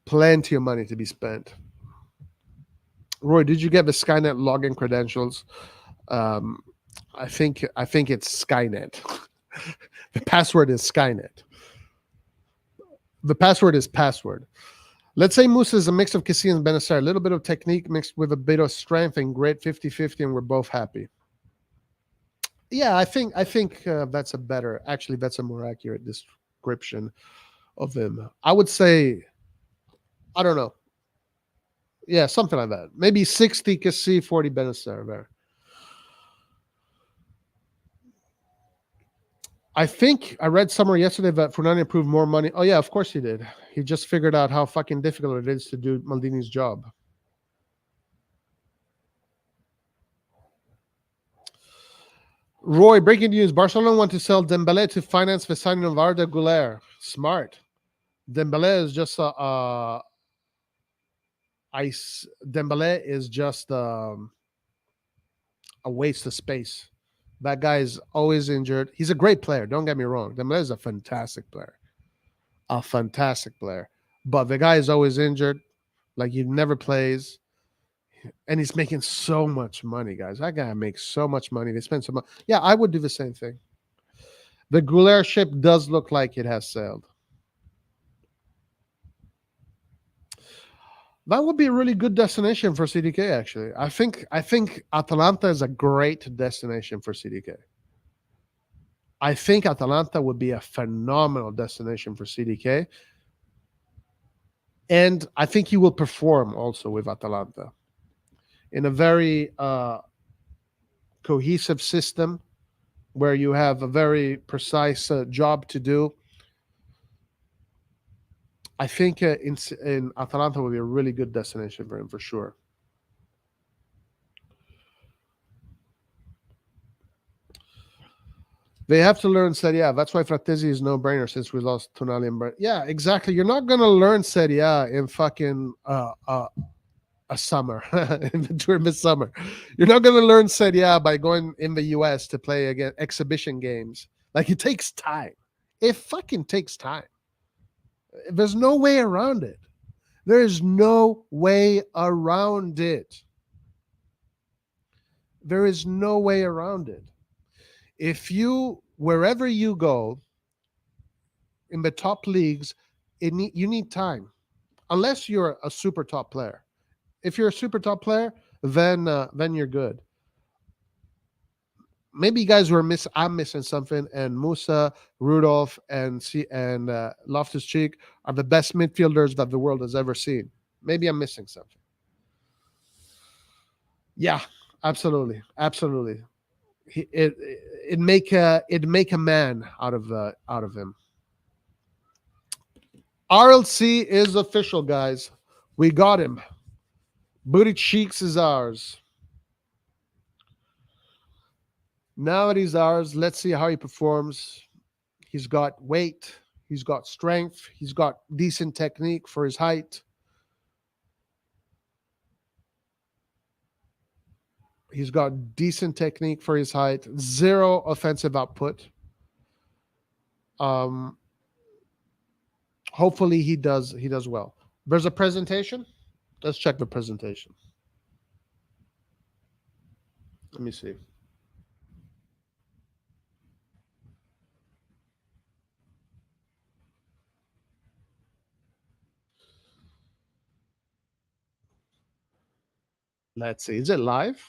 Plenty of money to be spent. Roy, did you get the Skynet login credentials? I think it's Skynet. The password is Skynet. The password is password. Let's say Musah is a mix of Kessie and Benacer, a little bit of technique mixed with a bit of strength and great 50-50, and we're both happy. Yeah, I think that's a better, actually, that's a more accurate description of him. I would say, I don't know. Yeah, something like that. Maybe 60 Kessie, 40 Benacer there. I think I read somewhere yesterday that Fernando approved more money. Oh, yeah, of course he did. He just figured out how fucking difficult it is to do Maldini's job. Roy, breaking news. Barcelona want to sell Dembele to finance the signing of Arda Güler. Smart. Dembele is just Dembele is just a waste of space. That guy is always injured. He's a great player. Don't get me wrong. Dembele is a fantastic player. A fantastic player. But the guy is always injured. Like, he never plays. And he's making so much money, guys. That guy makes so much money. They spend so much. Yeah, I would do the same thing. The Güler ship does look like it has sailed. That would be a really good destination for CDK, actually. I think Atalanta is a great destination for CDK. I think Atalanta would be a phenomenal destination for CDK. And I think he will perform also with Atalanta in a very cohesive system where you have a very precise job to do. I think in Atalanta will be a really good destination for him for sure. They have to learn Serie A. That's why Frattesi is no brainer since we lost Tonali and Brent. Yeah, exactly. You're not gonna learn Serie A in fucking a summer, during the summer. You're not gonna learn Serie A by going in the US to play again exhibition games. Like, it takes time. It fucking takes time. There's no way around it. There is no way around it. There is no way around it. If you, wherever you go in the top leagues, you need time, unless you're a super top player. If you're a super top player, then you're good. Maybe you guys I'm missing something, and Musah, Rudolph, and Loftus-Cheek are the best midfielders that the world has ever seen. Maybe I'm missing something. Yeah, absolutely, absolutely. It'd make a man out of him. RLC is official, guys. We got him. Booty Cheeks is ours. Now that he's ours, let's see how he performs. He's got weight. He's got strength. He's got decent technique for his height. He's got decent technique for his height. Zero offensive output. Hopefully he does well. There's a presentation. Let's check the presentation. Let me see. Let's see. Is it live?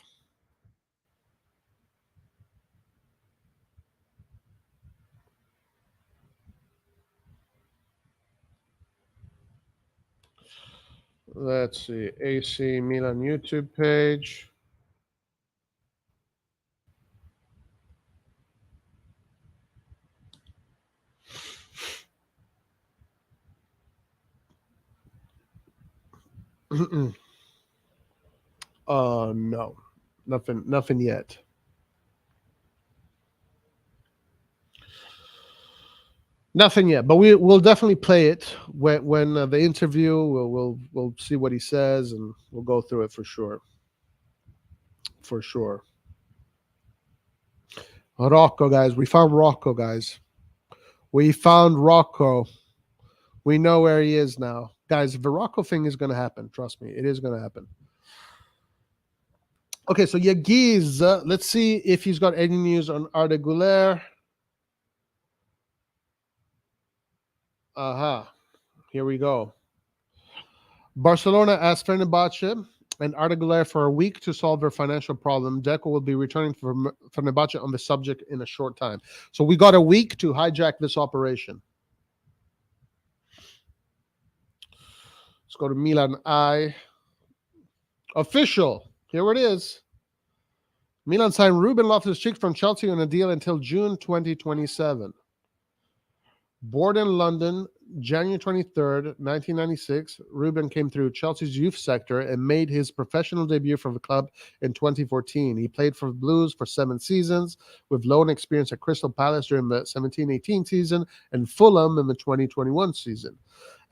Let's see. AC Milan YouTube page. No. Nothing yet. Nothing yet, but we'll definitely play it when the interview. We'll see what he says, and we'll go through it for sure. For sure. Rocco, guys. We found Rocco, guys. We found Rocco. We know where he is now. Guys, the Rocco thing is going to happen. Trust me. It is going to happen. Okay, so Yagiz. Let's see if he's got any news on Arda Güler. Here we go. Barcelona asked Fenerbahce and Arda Güler for a week to solve their financial problem. Deco will be returning from Fenerbahce on the subject in a short time. So we got a week to hijack this operation. Let's go to Milan I. Official. Here it is. Milan signed Ruben Loftus-Cheek from Chelsea on a deal until June 2027. Born in London, January 23rd, 1996, Ruben came through Chelsea's youth sector and made his professional debut for the club in 2014. He played for the Blues for 7 seasons, with loan experience at Crystal Palace during the 17-18 season and Fulham in the 2021 season.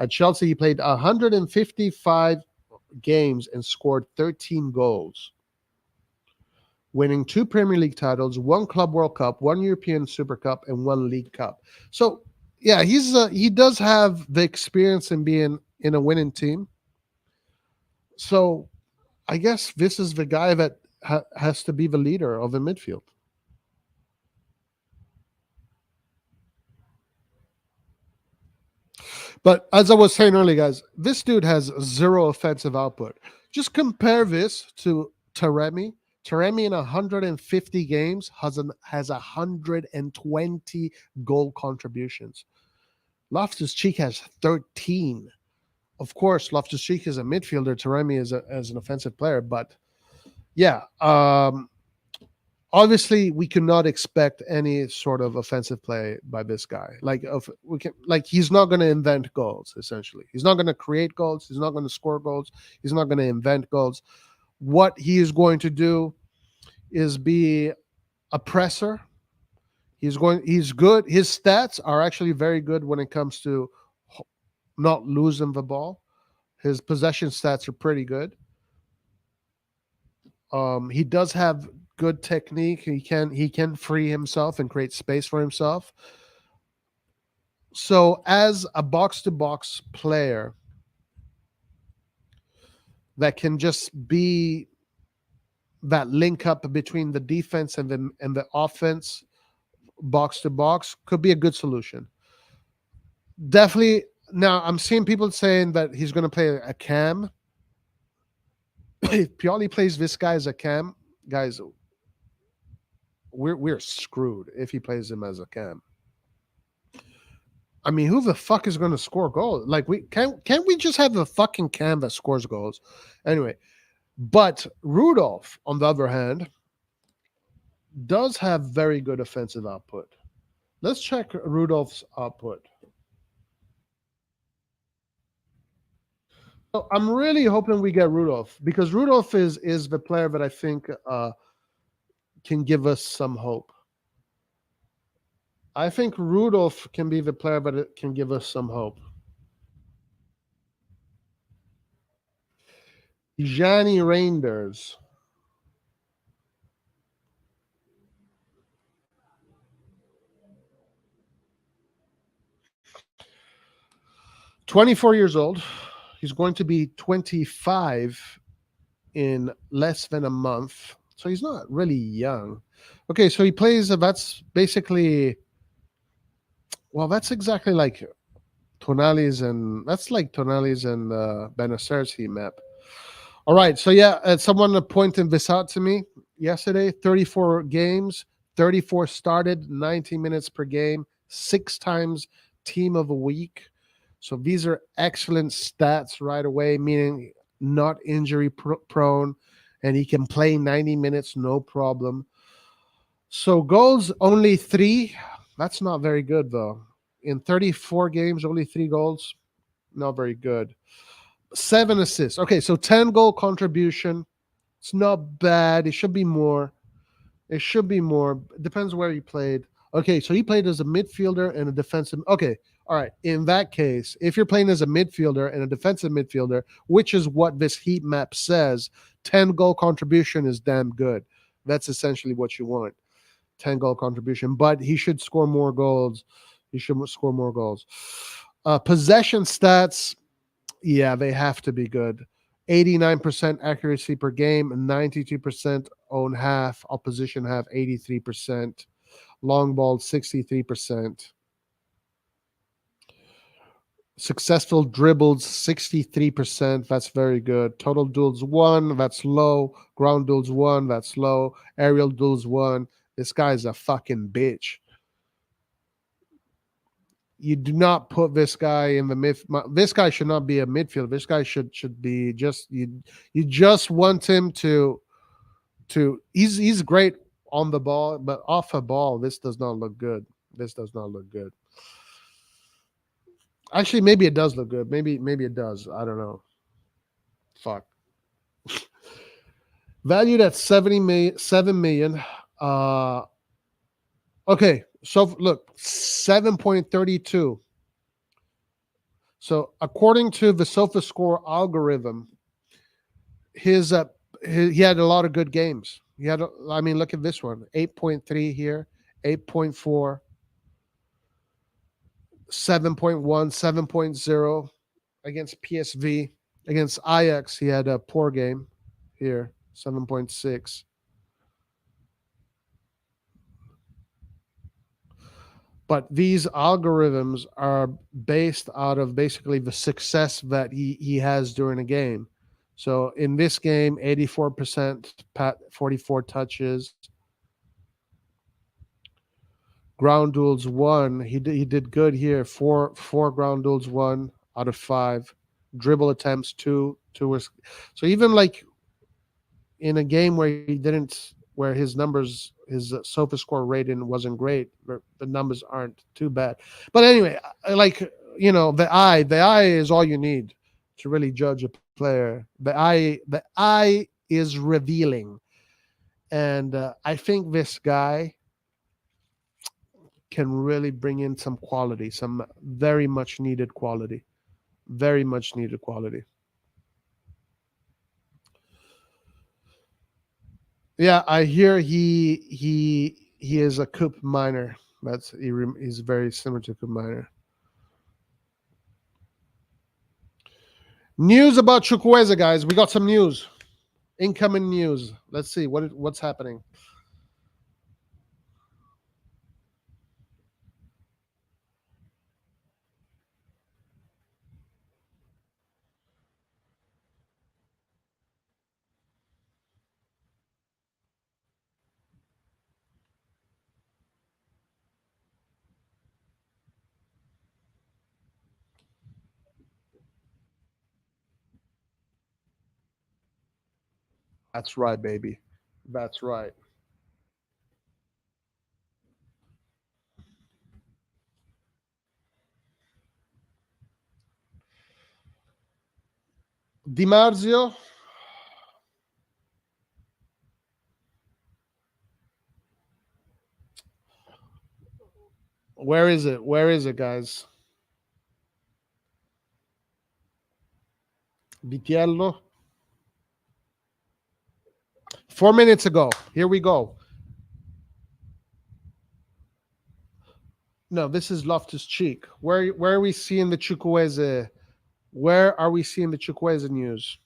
At Chelsea, he played 155 games and scored 13 goals, winning 2 Premier League titles, 1 Club World Cup, 1 European Super Cup, and 1 League Cup. So, yeah, he does have the experience in being in a winning team. So, I guess this is the guy that has to be the leader of the midfield. But as I was saying earlier, guys, this dude has 0 offensive output. Just compare this to Taremi. Taremi in 150 games has 120 goal contributions. Loftus-Cheek has 13. Of course, Loftus-Cheek is a midfielder. Taremi is as an offensive player, but yeah, obviously we cannot expect any sort of offensive play by this guy. He's not going to invent goals. Essentially, he's not going to create goals. He's not going to score goals. He's not going to invent goals. What he is going to do is be a presser. He's good. His stats are actually very good when it comes to not losing the ball. His possession stats are pretty good. He does have good technique. He can free himself and create space for himself. So as a box-to-box player that can just be that link up between the defense and the offense, box to box, could be a good solution. Definitely. Now I'm seeing people saying that he's going to play a cam. If Pioli plays this guy as a cam, guys, we're screwed if he plays him as a cam. I mean, who the fuck is going to score goals? Like, can't we just have a fucking cam that scores goals? Anyway, but Rudolph, on the other hand, does have very good offensive output. Let's check Rudolph's output. So I'm really hoping we get Rudolph, because Rudolph is the player that I think can give us some hope. I think Rudolph can be the player that can give us some hope. Reijnders. "24 years old. He's going to be 25 in less than a month. So he's not really young. Okay, so he plays, that's basically, well, that's exactly like Tonali's and Benacer's heat map. All right, so yeah, someone pointed this out to me yesterday. 34 games, 34 started, 90 minutes per game, 6 times team of the week. So these are excellent stats right away, meaning not injury prone, and he can play 90 minutes, no problem. So goals, only 3. That's not very good, though. In 34 games, only 3 goals. Not very good. 7 assists. Okay, so 10 goal contribution. It's not bad. It should be more. It should be more. Depends where he played. Okay, so he played as a midfielder and a defensive. Okay, all right. In that case, if you're playing as a midfielder and a defensive midfielder, which is what this heat map says, 10 goal contribution is damn good. That's essentially what you want. 10 goal contribution, but he should score more goals. He should score more goals. Possession stats, yeah, they have to be good. 89% accuracy per game, 92% own half, opposition half 83%, long ball 63%. Successful dribbles 63%. That's very good. Total duels 1, that's low. Ground duels 1, that's low. Aerial duels 1. This guy's a fucking bitch. You do not put this guy in the this guy should not be a midfielder. This guy should be just you just want him to he's great on the ball, but off a ball, this does not look good. This does not look good. Actually, maybe it does look good. Maybe it does. I don't know. Fuck. Valued at 7 million. Okay, so look, 7.32. So according to the SofaScore algorithm, he had a lot of good games. I mean, look at this one: 8.3 here, 8.4, 7.1, 7.0 against PSV. Against Ajax, he had a poor game here, 7.6. But these algorithms are based out of basically the success that he has during a game. So in this game, 84%, 44 touches. Ground duels 1. He did good here. Four ground duels 1 out of 5. dribble attempts, two. So even like in a game where he didn't, where his numbers, his SOFA score rating wasn't great, the numbers aren't too bad. But anyway, like, the eye is all you need to really judge a player. The eye is revealing, and I think this guy can really bring in some quality, some very much needed quality, very much needed quality. Yeah, I hear he is a coup miner. He's very similar to coup miner. News about Chukwueze, guys. We got some news, incoming news. Let's see what's happening. That's right, baby. That's right. Di Marzio. Where is it? Where is it, guys? Vitiello. 4 minutes ago. Here we go. No, this is Loftus-Cheek. Where are we seeing the Chukwueze? Where are we seeing the Chukwueze news?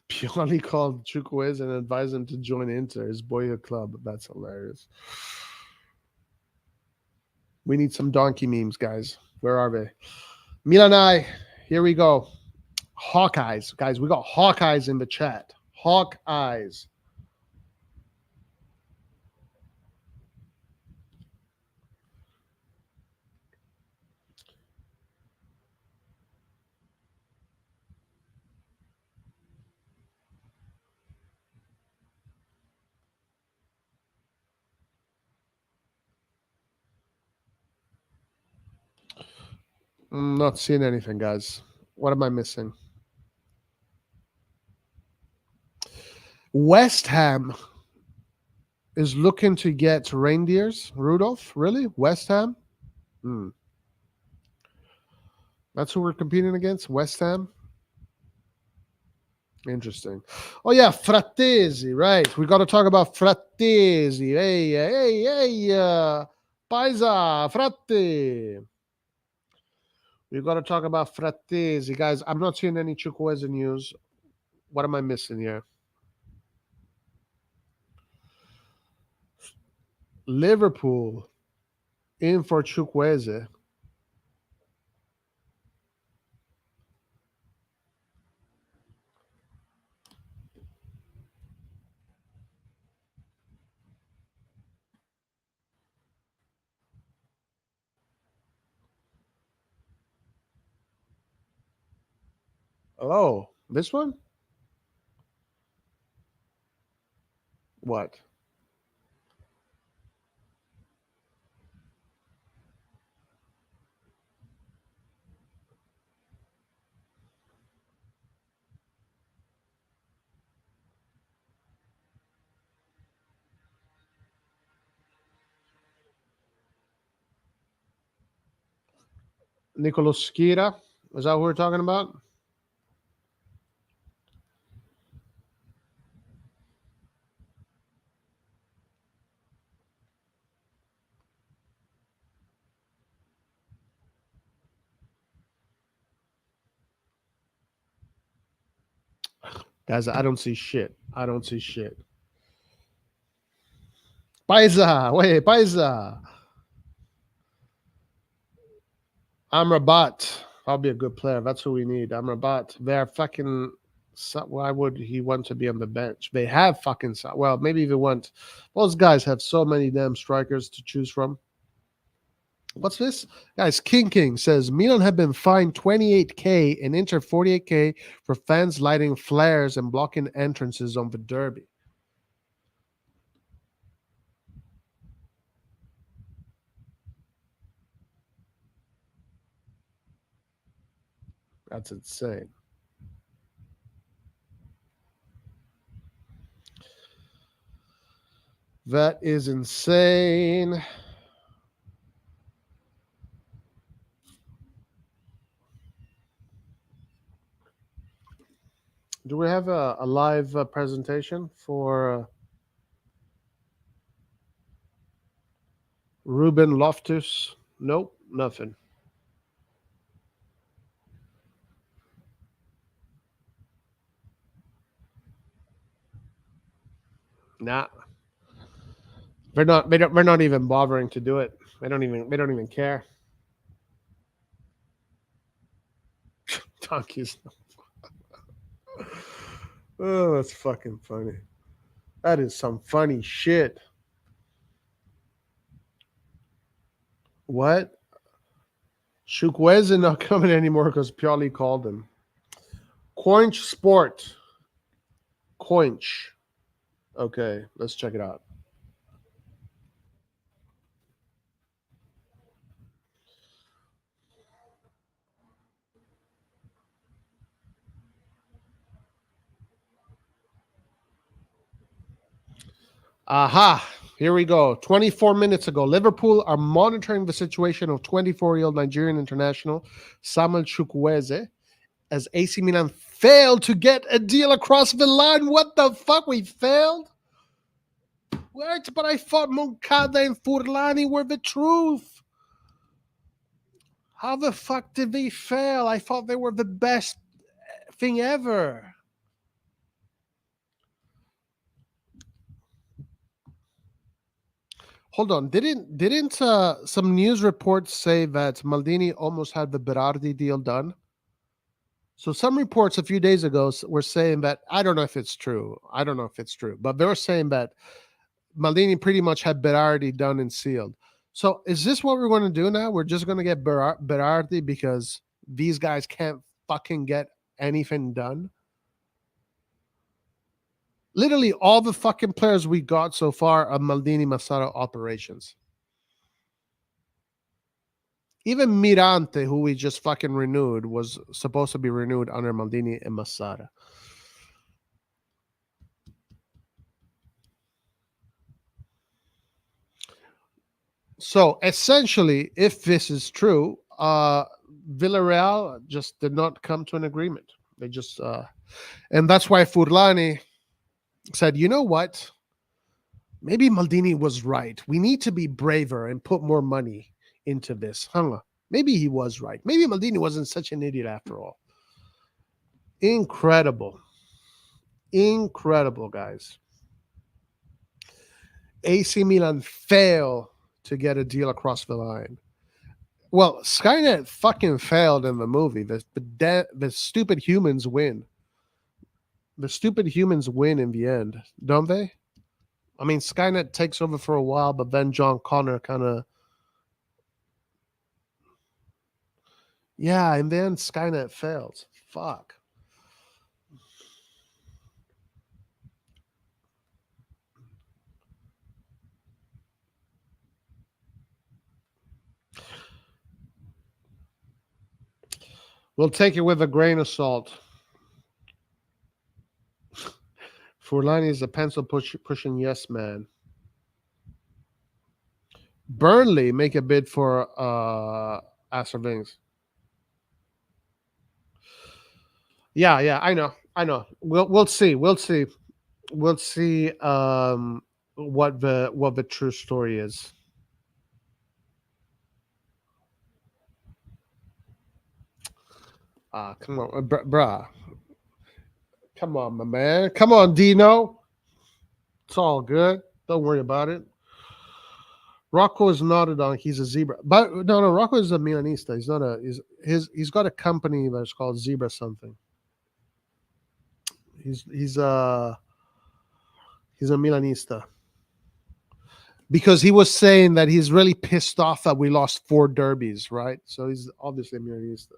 Pioli called Chukwueze and advised him to join Inter, his boyhood club. That's hilarious. We need some donkey memes, guys. Where are they? Milan, here we go. Hawkeyes, guys. We got Hawkeyes in the chat. Hawkeyes. I'm not seeing anything, guys. What am I missing? West Ham is looking to get Reijnders. Rudolph, really? West Ham? That's who we're competing against? West Ham? Interesting. Oh, yeah, Frattesi, right. We got to talk about Frattesi. Hey, Paisa, Fratte. We got to talk about Frattesi. Guys, I'm not seeing any Chukwueze news. What am I missing here? Liverpool in for Chukwueze. Oh, this one? What? Nicolas Skira? Is that what we're talking about? Guys, I don't see shit. I don't see shit. Paisa, wait, Paisa. Amrabat. I'll be a good player. That's who we need. Amrabat. They're fucking. Why would he want to be on the bench? They have fucking. Well, maybe they want. Those guys have so many damn strikers to choose from. What's this? Guys, King says Milan have been fined 28K and Inter 48K for fans lighting flares and blocking entrances on the derby. That's insane. That is insane. Do we have a live presentation for Ruben Loftus? Nope, nothing. Nah. We're not even bothering to do it. They don't even care. Donkeys. Oh, that's fucking funny. That is some funny shit. What? Chukwueze not coming anymore because Pioli called him. Coinch Sport. Coinch. Okay, let's check it out. Aha, here we go. 24 minutes ago, Liverpool are monitoring the situation of 24-year-old Nigerian international Samuel Chukwueze as AC Milan failed to get a deal across the line. What the fuck? We failed? What? But I thought Moncada and Furlani were the truth. How the fuck did they fail? I thought they were the best thing ever. Hold on, didn't some news reports say that Maldini almost had the Berardi deal done? So some reports a few days ago were saying that, I don't know if it's true, but they were saying that Maldini pretty much had Berardi done and sealed. So is this what we're going to do now? We're just going to get Berardi because these guys can't fucking get anything done? Literally all the fucking players we got so far are Maldini Massara operations. Even Mirante, who we just fucking renewed, was supposed to be renewed under Maldini and Massara. So essentially, if this is true, Villarreal just did not come to an agreement. They just, and that's why Furlani said, you know what? Maybe Maldini was right. We need to be braver and put more money into this. Maybe he was right. Maybe Maldini wasn't such an idiot after all. Incredible. Incredible, guys. AC Milan fail to get a deal across the line. Well, Skynet fucking failed in the movie. The stupid humans win. The stupid humans win in the end, don't they? I mean, Skynet takes over for a while, but then John Connor kind of... Yeah, in the end, Skynet fails. Fuck. We'll take it with a grain of salt. Furlani is a pencil pushing yes man. Burnley make a bid for Astor Vings. Yeah, I know. We'll see. What the true story is. Come on, bruh. Come on, my man. Come on, Dino. It's all good. Don't worry about it. Rocco is not a donkey. He's a zebra. But no, Rocco is a Milanista. He's not a. He's got a company that's called Zebra something. He's a Milanista because he was saying that he's really pissed off that we lost 4 derbies, right? So he's obviously a Milanista.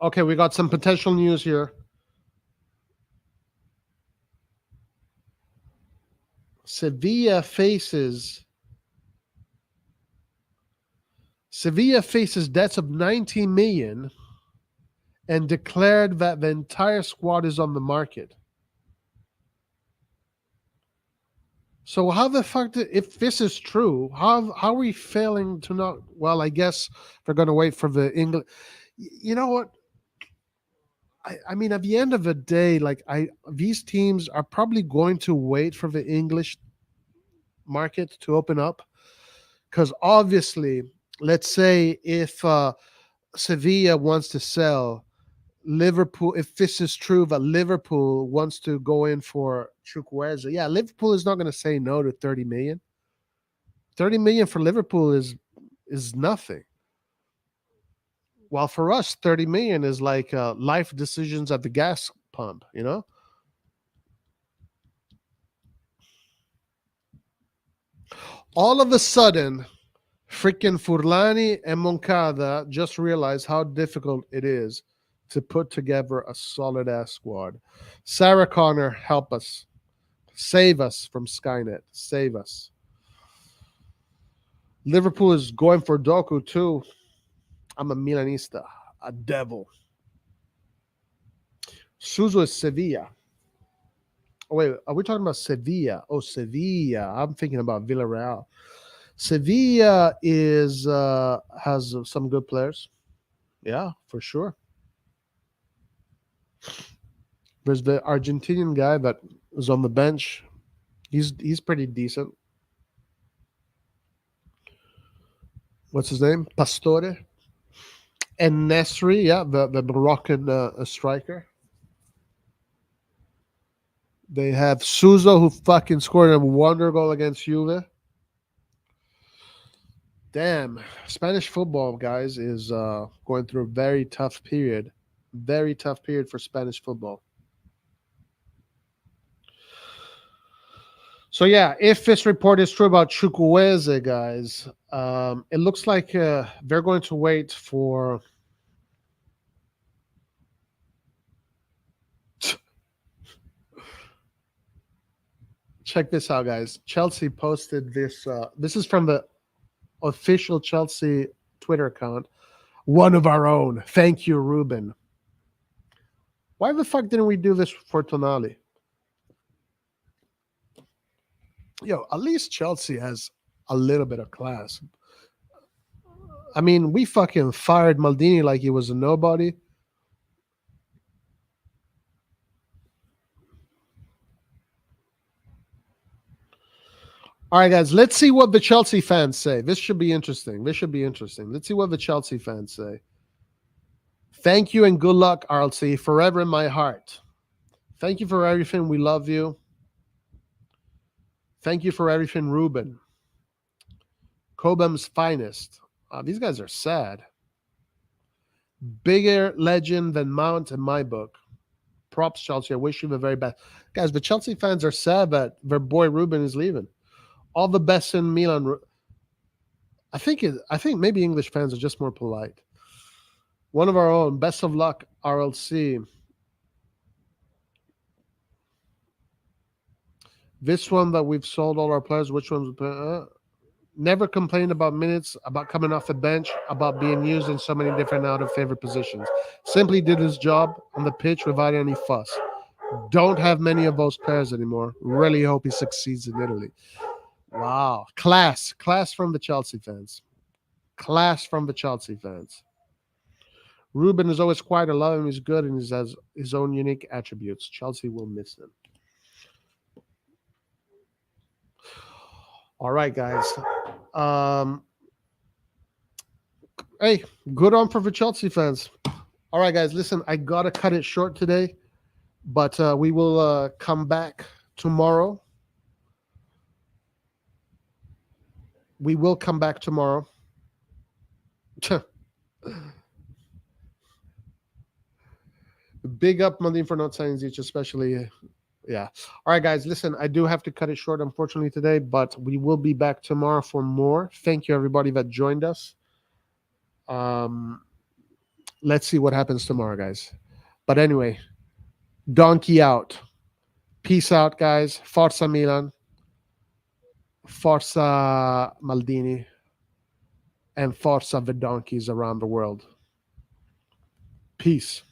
Okay, we got some potential news here. Sevilla faces debts of 90 million and declared that the entire squad is on the market. So how the fuck if this is true, how are we failing to not? Well, I guess they're going to wait for the English. You know what? I mean, at the end of the day, like these teams are probably going to wait for the English market to open up, because obviously, let's say if Sevilla wants to sell Liverpool, if this is true that Liverpool wants to go in for Chukwueze, yeah, Liverpool is not going to say no to 30 million. 30 million for Liverpool is nothing. While for us, 30 million is like life decisions at the gas pump, you know? All of a sudden, freaking Furlani and Moncada just realized how difficult it is to put together a solid ass squad. Sarah Connor, help us. Save us from Skynet. Save us. Liverpool is going for Doku too. I'm a Milanista, a devil. Suso is Sevilla. Oh, wait, are we talking about Sevilla? Oh, Sevilla. I'm thinking about Villarreal. Sevilla is has some good players. Yeah, for sure. There's the Argentinian guy that is on the bench. He's pretty decent. What's his name? Pastore. And Nesri, yeah, the Moroccan striker. They have Suso, who fucking scored a wonder goal against Juve. Damn, Spanish football, guys, is going through a very tough period. Very tough period for Spanish football. So yeah, if this report is true about Chukwueze, guys, it looks like they're going to wait for. Check this out, guys. Chelsea posted this. This is from the official Chelsea Twitter account. One of our own. Thank you, Ruben. Why the fuck didn't we do this for Tonali? Yo, at least Chelsea has a little bit of class. I mean, we fucking fired Maldini like he was a nobody. All right, guys, let's see what the Chelsea fans say. This should be interesting. Let's see what the Chelsea fans say. Thank you and good luck, RLC. Forever in my heart. Thank you for everything. We love you. Thank you for everything, Ruben. Cobham's finest. These guys are sad. Bigger legend than Mount in my book. Props, Chelsea. I wish you the very best. Guys, the Chelsea fans are sad that their boy Ruben is leaving. All the best in Milan. I think maybe English fans are just more polite. One of our own. Best of luck, RLC. This one that we've sold all our players. Which ones? Never complained about minutes, about coming off the bench, about being used in so many different out of favor positions. Simply did his job on the pitch without any fuss. Don't have many of those players anymore. Really hope he succeeds in Italy. Wow. Class from the Chelsea fans. Ruben is always quiet. I love him. He's good and he has his own unique attributes. Chelsea will miss him. All right, guys. Hey, good on for the Chelsea fans. All right, guys. Listen, I gotta cut it short today, but we will come back tomorrow. We will come back tomorrow. Big up Mandin for not saying each, especially. Yeah. All right, guys. Listen, I do have to cut it short, unfortunately, today, but we will be back tomorrow for more. Thank you, everybody that joined us. Let's see what happens tomorrow, guys. But anyway, donkey out. Peace out, guys. Forza Milan. Forza Maldini. And Forza the donkeys around the world. Peace.